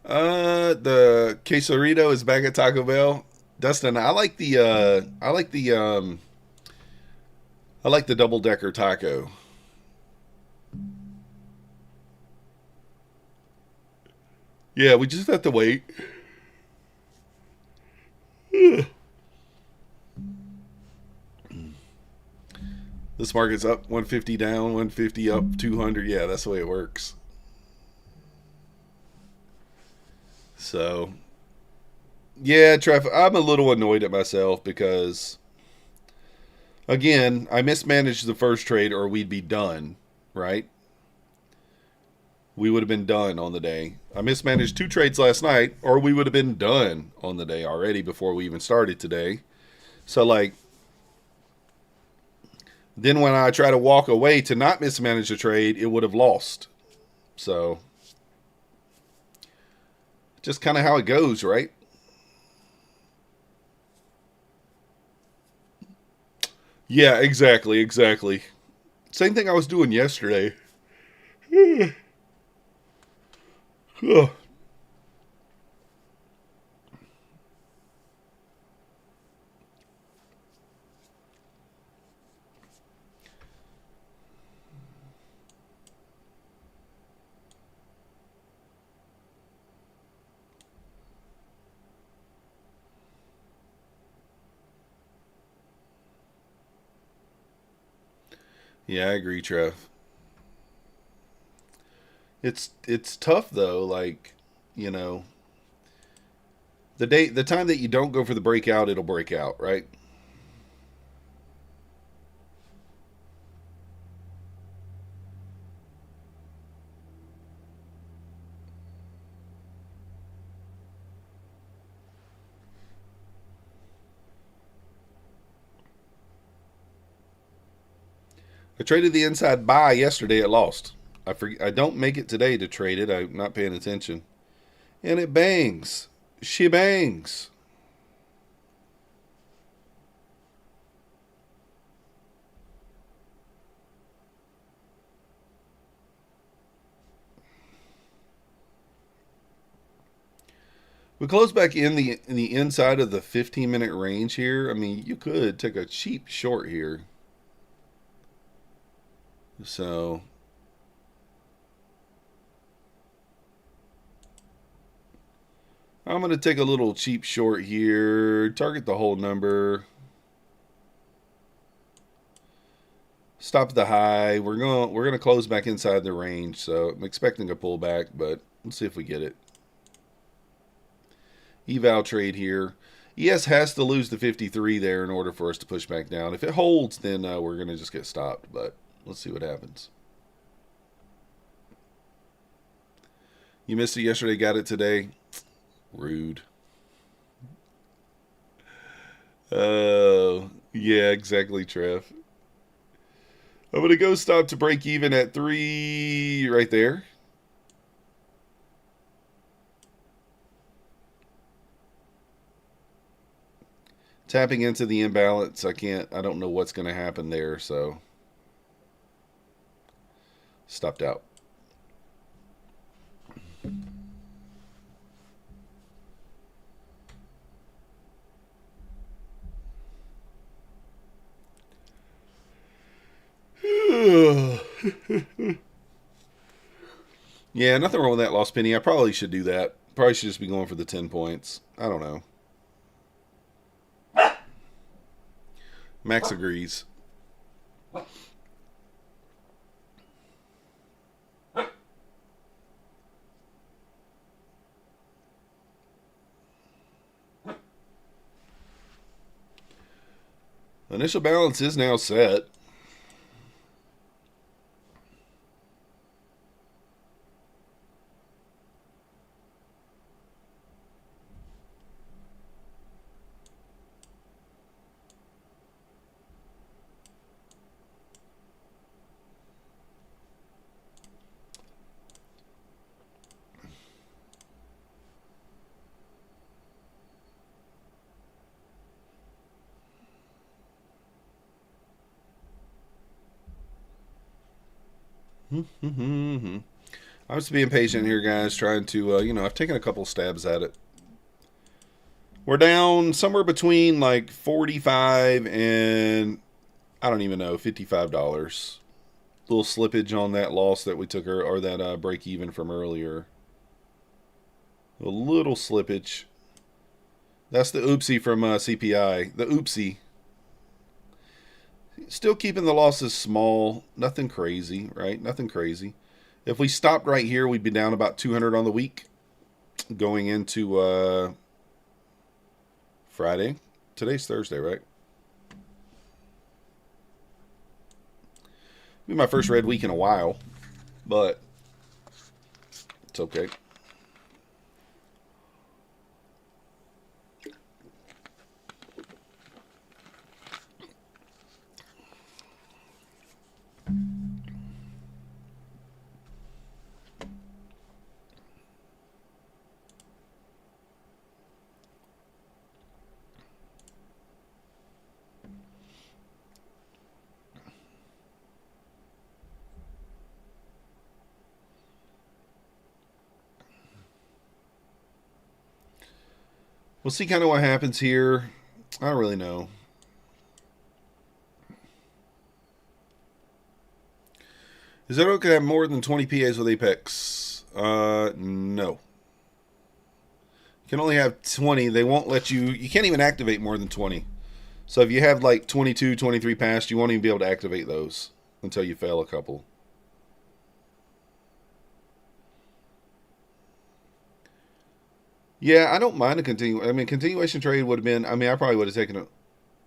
The quesarito is back at Taco Bell. Dustin, I like the double decker taco. Yeah, we just have to wait. This market's up 150 down, 150 up 200. Yeah, that's the way it works. So, yeah, Trev, I'm a little annoyed at myself because, again, I mismanaged the first trade or we'd be done, right? We would have been done on the day. I mismanaged 2 trades last night or we would have been done on the day already before we even started today. So, like, then when I try to walk away to not mismanage a trade, it would have lost. So, just kind of how it goes, right? Yeah, exactly. Same thing I was doing yesterday. Yeah, I agree, Trev. It's tough though, like, you know, the time that you don't go for the breakout, it'll break out, right? I traded the inside buy yesterday, it lost. I don't make it today to trade it. I'm not paying attention. And it bangs. She bangs. We close back in the inside of the 15-minute range here. I mean, you could take a cheap short here. So I'm going to take a little cheap short here. Target the whole number. Stop the high. We're going to close back inside the range. So I'm expecting a pullback, but let's see if we get it. Eval trade here. ES has to lose the 53 there in order for us to push back down. If it holds, then we're going to just get stopped. But let's see what happens. You missed it yesterday, got it today. Rude. Oh, yeah, exactly, Trev. I'm going to go stop to break even at 3 right there. Tapping into the imbalance. I don't know what's going to happen there, so stopped out. Yeah, nothing wrong with that lost penny. I probably should do that. Probably should just be going for the 10 points. I don't know. Max agrees. Initial balance is now set. I'm just being patient here, guys, trying to, I've taken a couple stabs at it. We're down somewhere between like 45 and, I don't even know, $55. Little slippage on that loss that we took, or that break even from earlier. A little slippage. That's the oopsie from CPI. The oopsie. Still keeping the losses small. Nothing crazy, right? Nothing crazy. If we stopped right here, we'd be down about 200 on the week. Going into Friday. Today's Thursday, right? Be my first red week in a while. But it's okay. We'll see kind of what happens here. I don't really know. Is it okay to have more than 20 PAs with Apex? No. You can only have 20. They won't let you. You can't even activate more than 20. So if you have like 22, 23 passed, you won't even be able to activate those until you fail a couple. Yeah, I don't mind a continuation trade would have been. I probably would have taken it.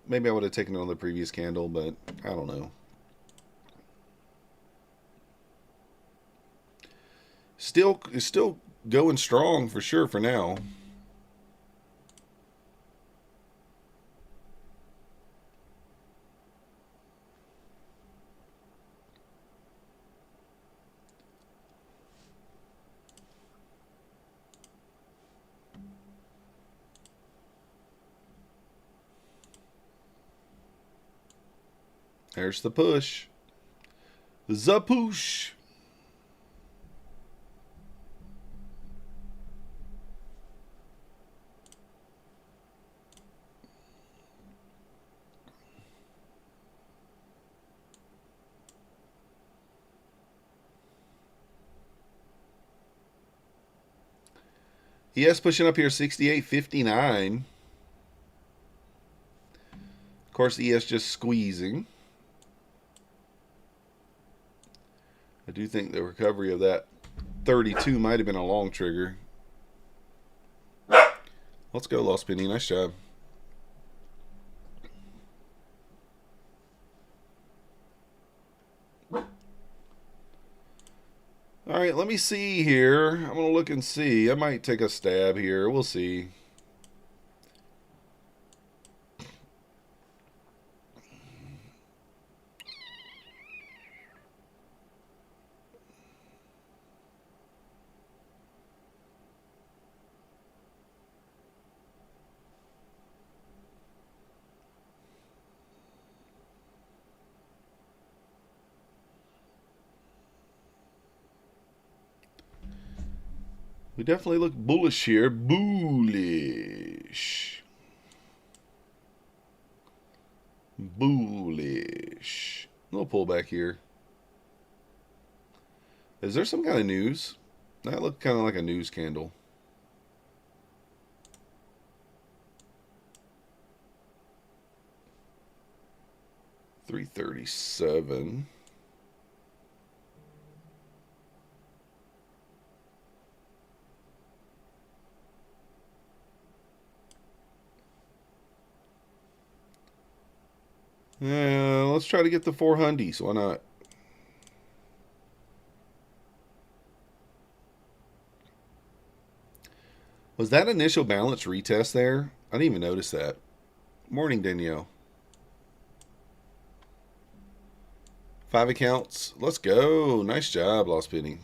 Maybe I would have taken it on the previous candle, but I don't know. It's still going strong for sure for now. There's the push. The push. ES pushing up here 68.59. Of course, ES just squeezing. I do think the recovery of that 32 might have been a long trigger. Let's go, Lost Penny. Nice job. All right, let me see here. I'm going to look and see. I might take a stab here. We'll see. We definitely look bullish here. Bullish. Bullish. A little pullback here. Is there some kind of news? That looked kind of like a news candle. $337. Yeah, let's try to get the 400s. Why not? Was that initial balance retest there? I didn't even notice that. Morning, Danielle. 5 accounts. Let's go. Nice job, Lost Penny.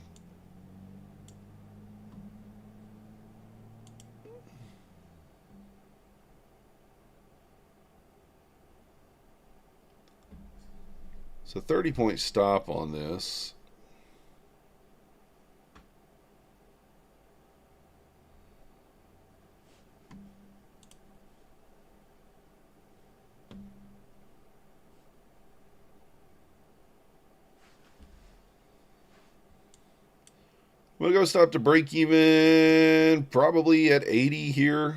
So 30-point stop on this. We'll go stop to break even probably at 80 here.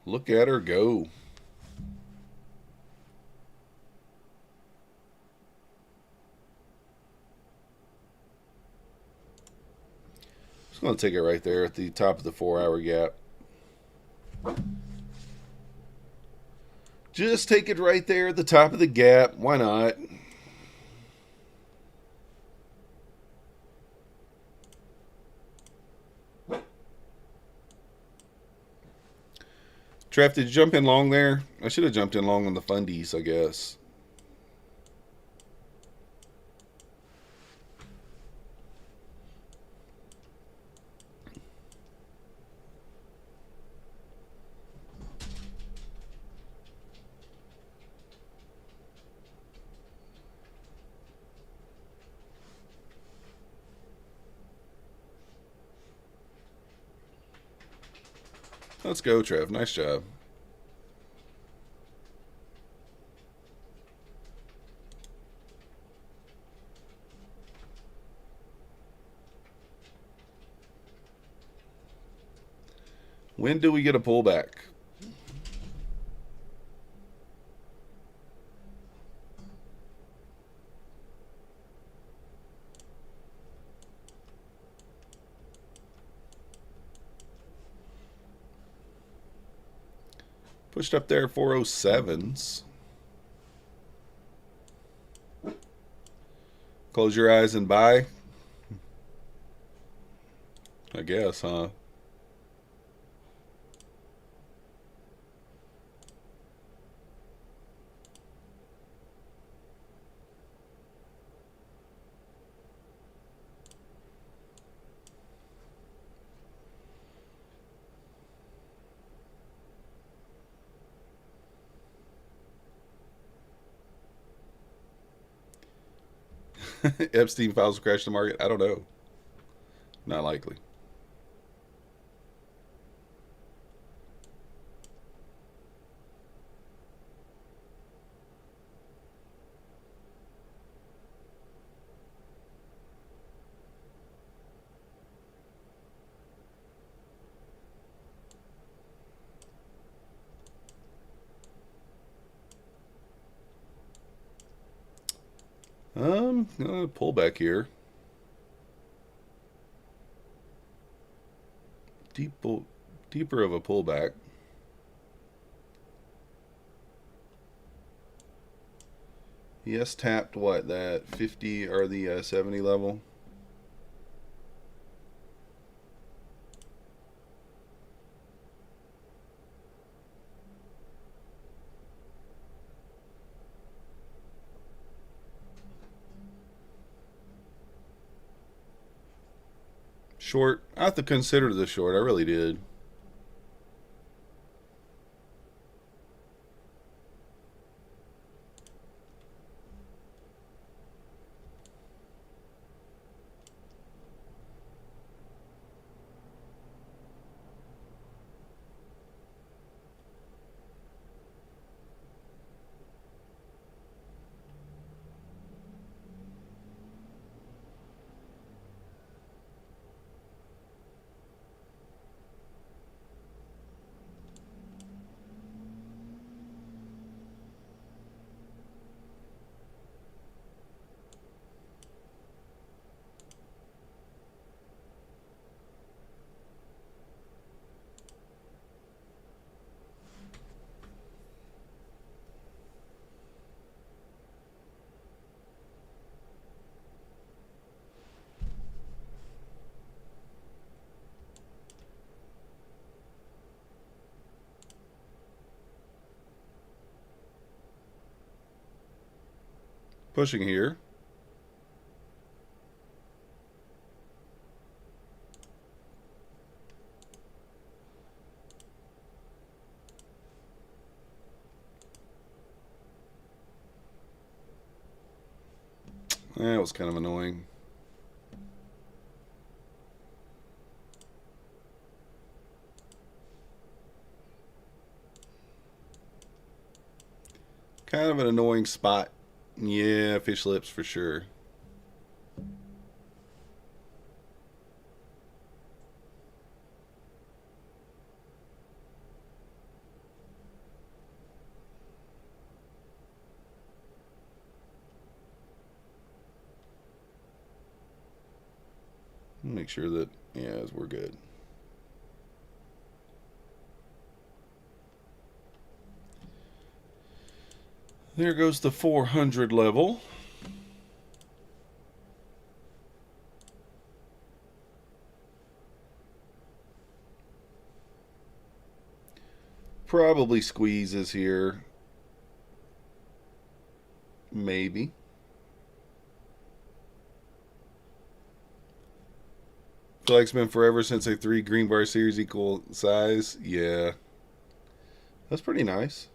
Look at her go. Just going to take it right there at the top of the 4-hour gap. Just take it right there at the top of the gap. Why not? Trev, did you jump in long there? I should have jumped in long on the fundies, I guess. Let's go, Trev. Nice job. When do we get a pullback? Pushed up there 407s. Close your eyes and buy. I guess, huh? Epstein files to crash the market? I don't know. Not likely. Pull back here. Deeper of a pullback. Yes, tapped what, that 50 or the 70 level? Short. I have to consider the short. I really did. Pushing here. That was kind of annoying. Kind of an annoying spot. Yeah, fish lips for sure. Make sure that, yeah, we're good. There goes the 400 level. Probably squeezes here. Maybe. Feel like it's been forever since a 3 green bar series equal size. Yeah. That's pretty nice.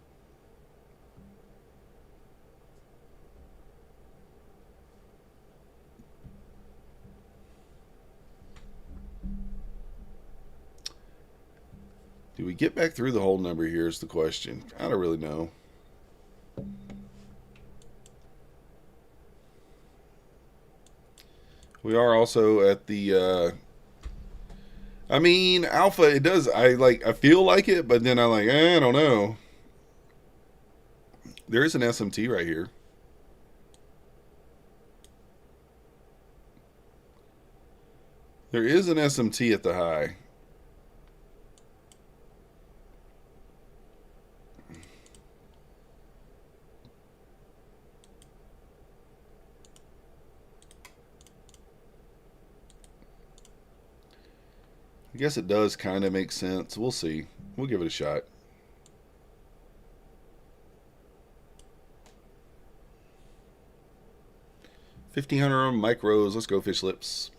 Do we get back through the whole number here is the question. I don't really know. We are also at the I mean, alpha it does I feel like it, but then I don't know. There is an SMT right here. There is an SMT at the high. I guess it does kind of make sense. We'll see. We'll give it a shot. $1,500 micros. Let's go fish lips.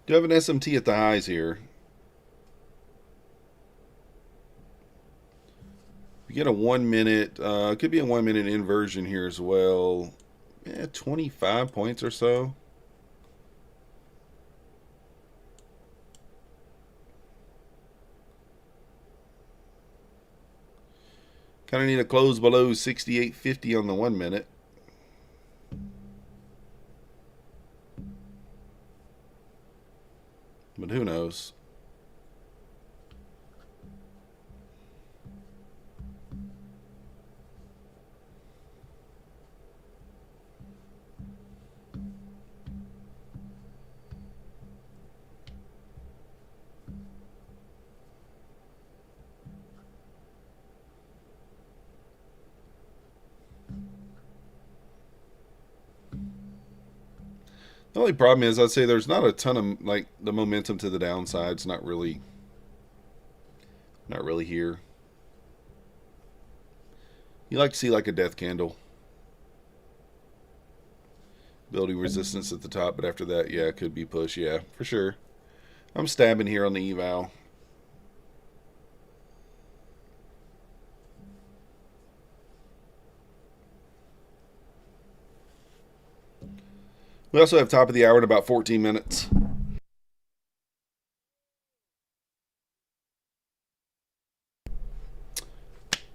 Do have an SMT at the highs here. We get a 1 minute. Could be a 1 minute inversion here as well. Yeah, 25 points or so. Kind of need a close below 68.50 on the 1 minute. But who knows? The only problem is I'd say there's not a ton of the momentum to the downside. It's not really here. You like to see like a death candle. Building resistance at the top, but after that, yeah, it could be push. Yeah, for sure. I'm stabbing here on the eval. We also have top of the hour in about 14 minutes.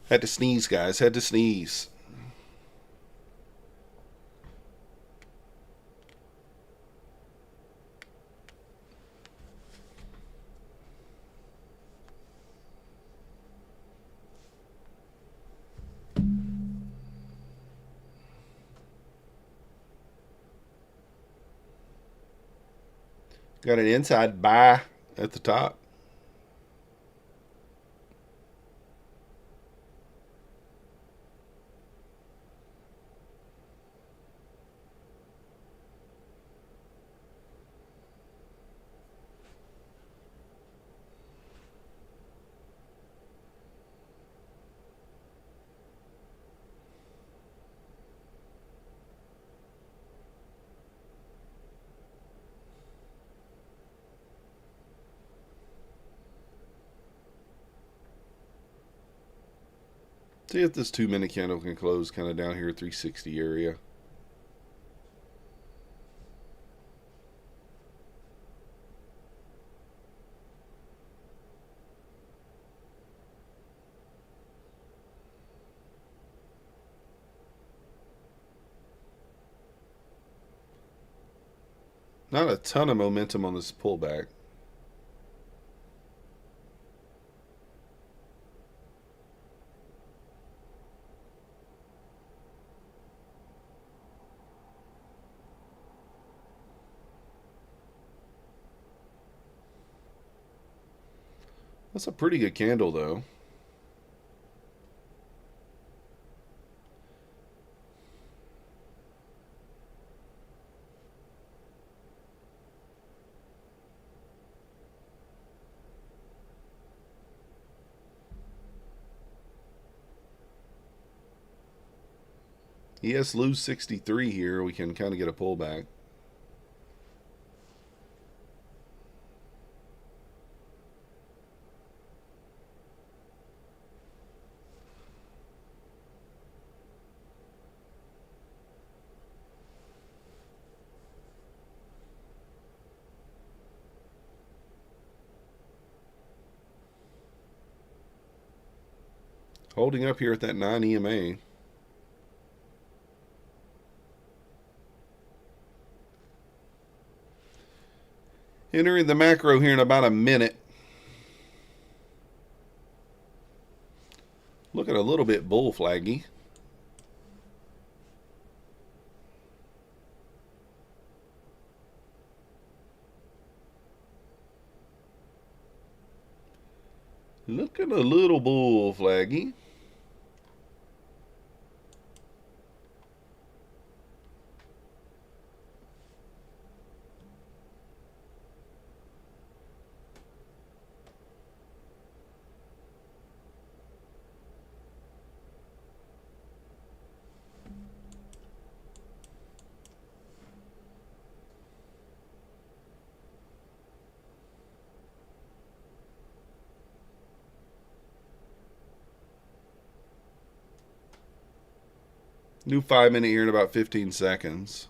Had to sneeze, guys. Had to sneeze. Got an inside buy at the top. See if this 2-minute candle can close kind of down here at 360 area. Not a ton of momentum on this pullback. That's a pretty good candle, though. Yes, lose 63 here. We can kind of get a pullback. Holding up here at that 9 EMA. Entering the macro here in about a minute. Looking a little bit bull flaggy. Looking a little bull flaggy. New 5-minute here in about 15 seconds.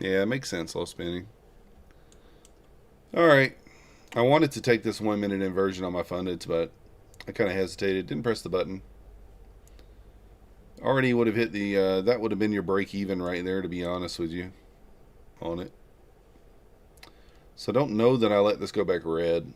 Yeah, it makes sense, low spinning. Alright. I wanted to take this 1-minute inversion on my fundeds, but I kind of hesitated. Didn't press the button. Already would have hit the, that would have been your break even right there, to be honest with you, on it. So don't know that I let this go back red.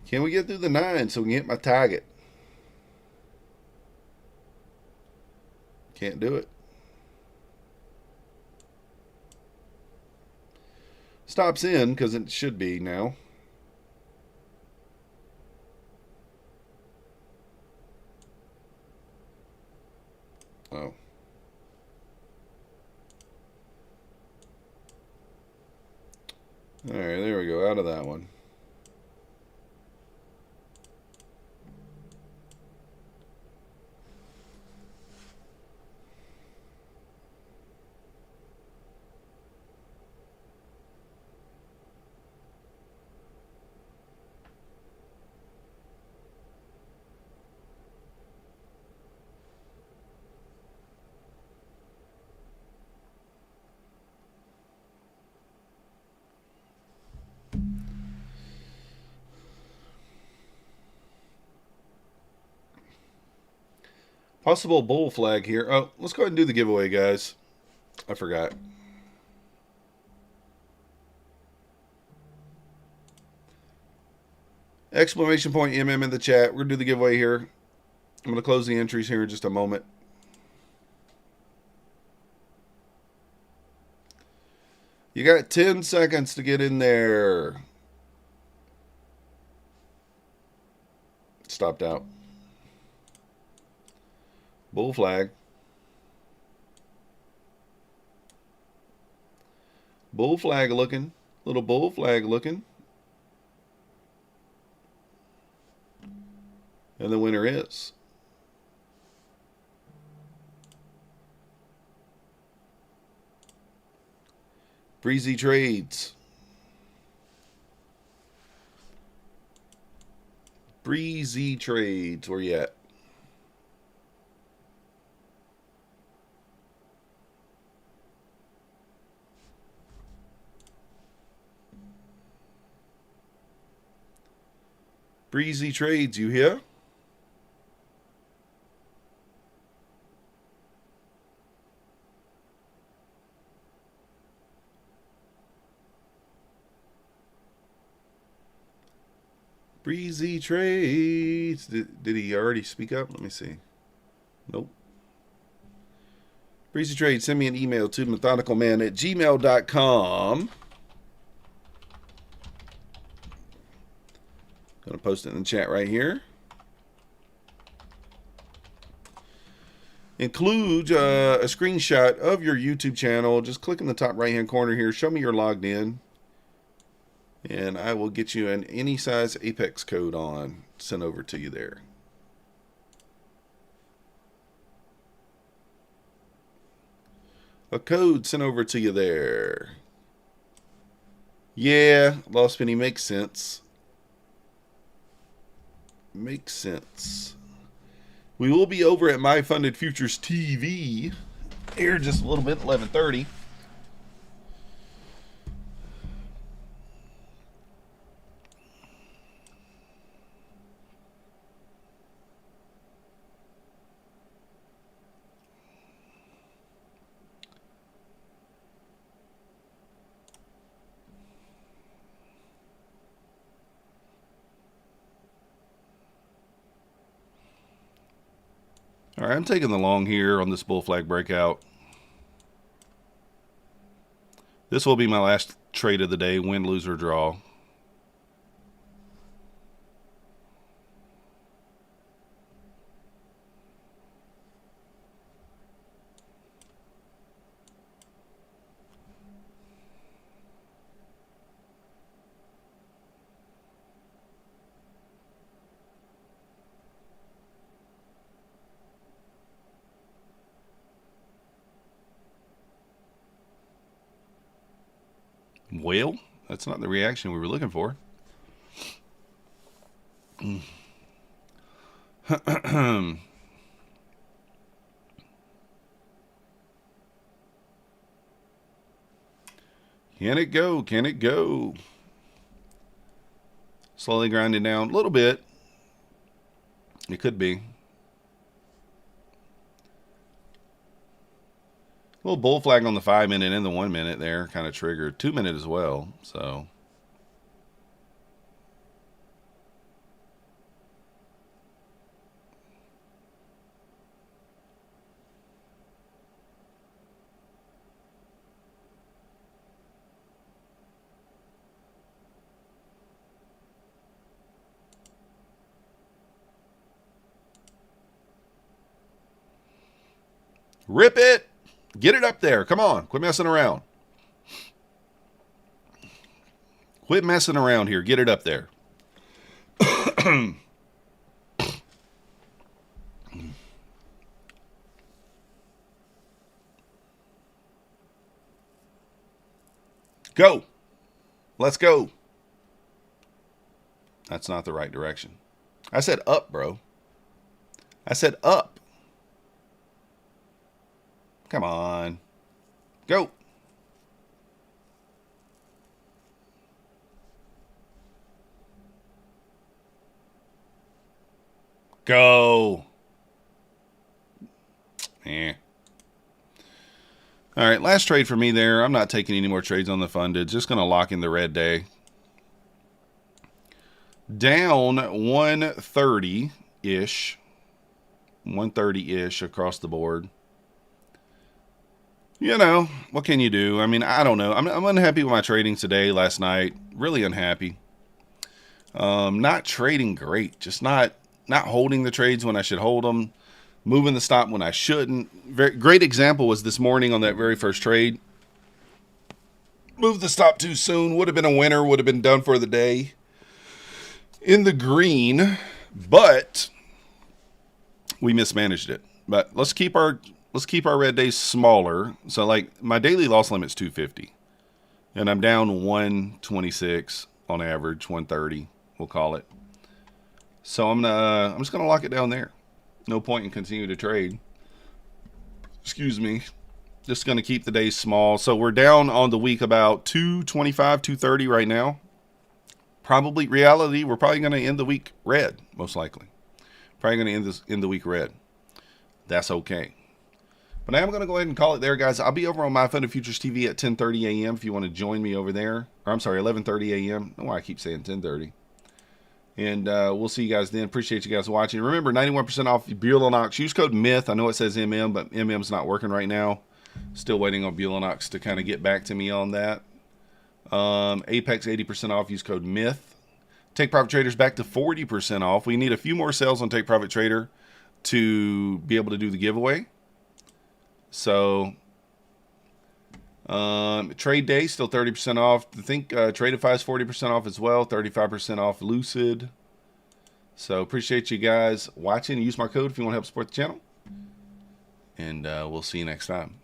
Can we get through the 9 so we can hit my target? Can't do it. Stops in because it should be now. Oh. All right, there we go. Out of that one. Possible bull flag here. Oh, let's go ahead and do the giveaway, guys. I forgot. Exclamation point MM in the chat. We're going to do the giveaway here. I'm going to close the entries here in just a moment. You got 10 seconds to get in there. Stopped out. Bull flag. Bull flag looking. Little bull flag looking. And the winner is Breezy Trades. Breezy Trades. Where you at? Breezy Trades, you here? Breezy Trades. Did he already speak up? Let me see. Nope. Breezy Trades, send me an email to methodicalman@gmail.com. Gonna post it in the chat right here. Include a screenshot of your YouTube channel. Just click in the top right hand corner here. Show me you're logged in. And I will get you an any size Apex code on sent over to you there. A code sent over to you there. Yeah, Lost Penny makes sense. Makes sense. We will be over at My Funded Futures TV here just a little bit, 11:30. All right, I'm taking the long here on this bull flag breakout. This will be my last trade of the day, win, lose, or draw. Well, that's not the reaction we were looking for. Can it go? Can it go? Slowly grinding down a little bit. It could be. A little bull flag on the 5 minute and the 1 minute there kind of triggered. 2 minute as well. So rip it. Get it up there. Come on. Quit messing around. Quit messing around here. Get it up there. Go. Let's go. That's not the right direction. I said up, bro. I said up. Come on. Go. Go. Eh. All right, last trade for me there. I'm not taking any more trades on the funded. Just going to lock in the red day. Down 130-ish. 130-ish across the board. You know, what can you do? I mean, I don't know. I'm unhappy with my trading today, last night. Really unhappy. Not trading great. Just not holding the trades when I should hold them. Moving the stop when I shouldn't. Very great example was this morning on that very first trade. Moved the stop too soon. Would have been a winner. Would have been done for the day. In the green, but we mismanaged it. But let's keep our red days smaller. So like my daily loss limit's 250, and I'm down 126 on average, 130 we'll call it. So I'm just gonna lock it down there. No point in continue to trade. Excuse me. Just going to keep the days small. So we're down on the week about 225, 230 right now. Probably reality, we're probably going to end the week red, most likely. Probably going to end the week red. That's okay. But now I'm going to go ahead and call it there, guys. I'll be over on My Funded Futures TV at 10:30 a.m. if you want to join me over there. Or I'm sorry, 11:30 a.m. I don't know why I keep saying 10:30. And we'll see you guys then. Appreciate you guys watching. Remember, 91% off Bulanox. Use code MYTH. I know it says MM, but MM's not working right now. Still waiting on Bulanox to kind of get back to me on that. Apex 80% off. Use code MYTH. Take Profit Traders back to 40% off. We need a few more sales on Take Profit Trader to be able to do the giveaway. So Trade Day still 30% off. I think Tradeify is 40% off as well. 35% off Lucid. So appreciate you guys watching. Use my code if you want to help support the channel. And we'll see you next time.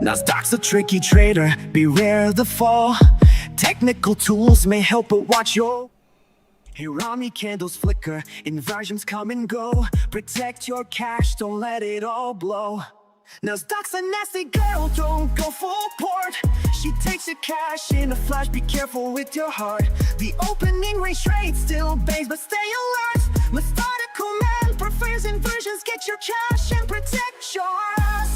Nasdaq's a tricky trader, beware the fall. Technical tools may help, but watch your Hirami candles flicker, inversions come and go. Protect your cash, don't let it all blow. Nasdaq's a nasty girl, don't go full port. She takes your cash in a flash, be careful with your heart. The opening range trade still bangs, but stay alert. Methodical man prefers inversions, get your cash and protect yours.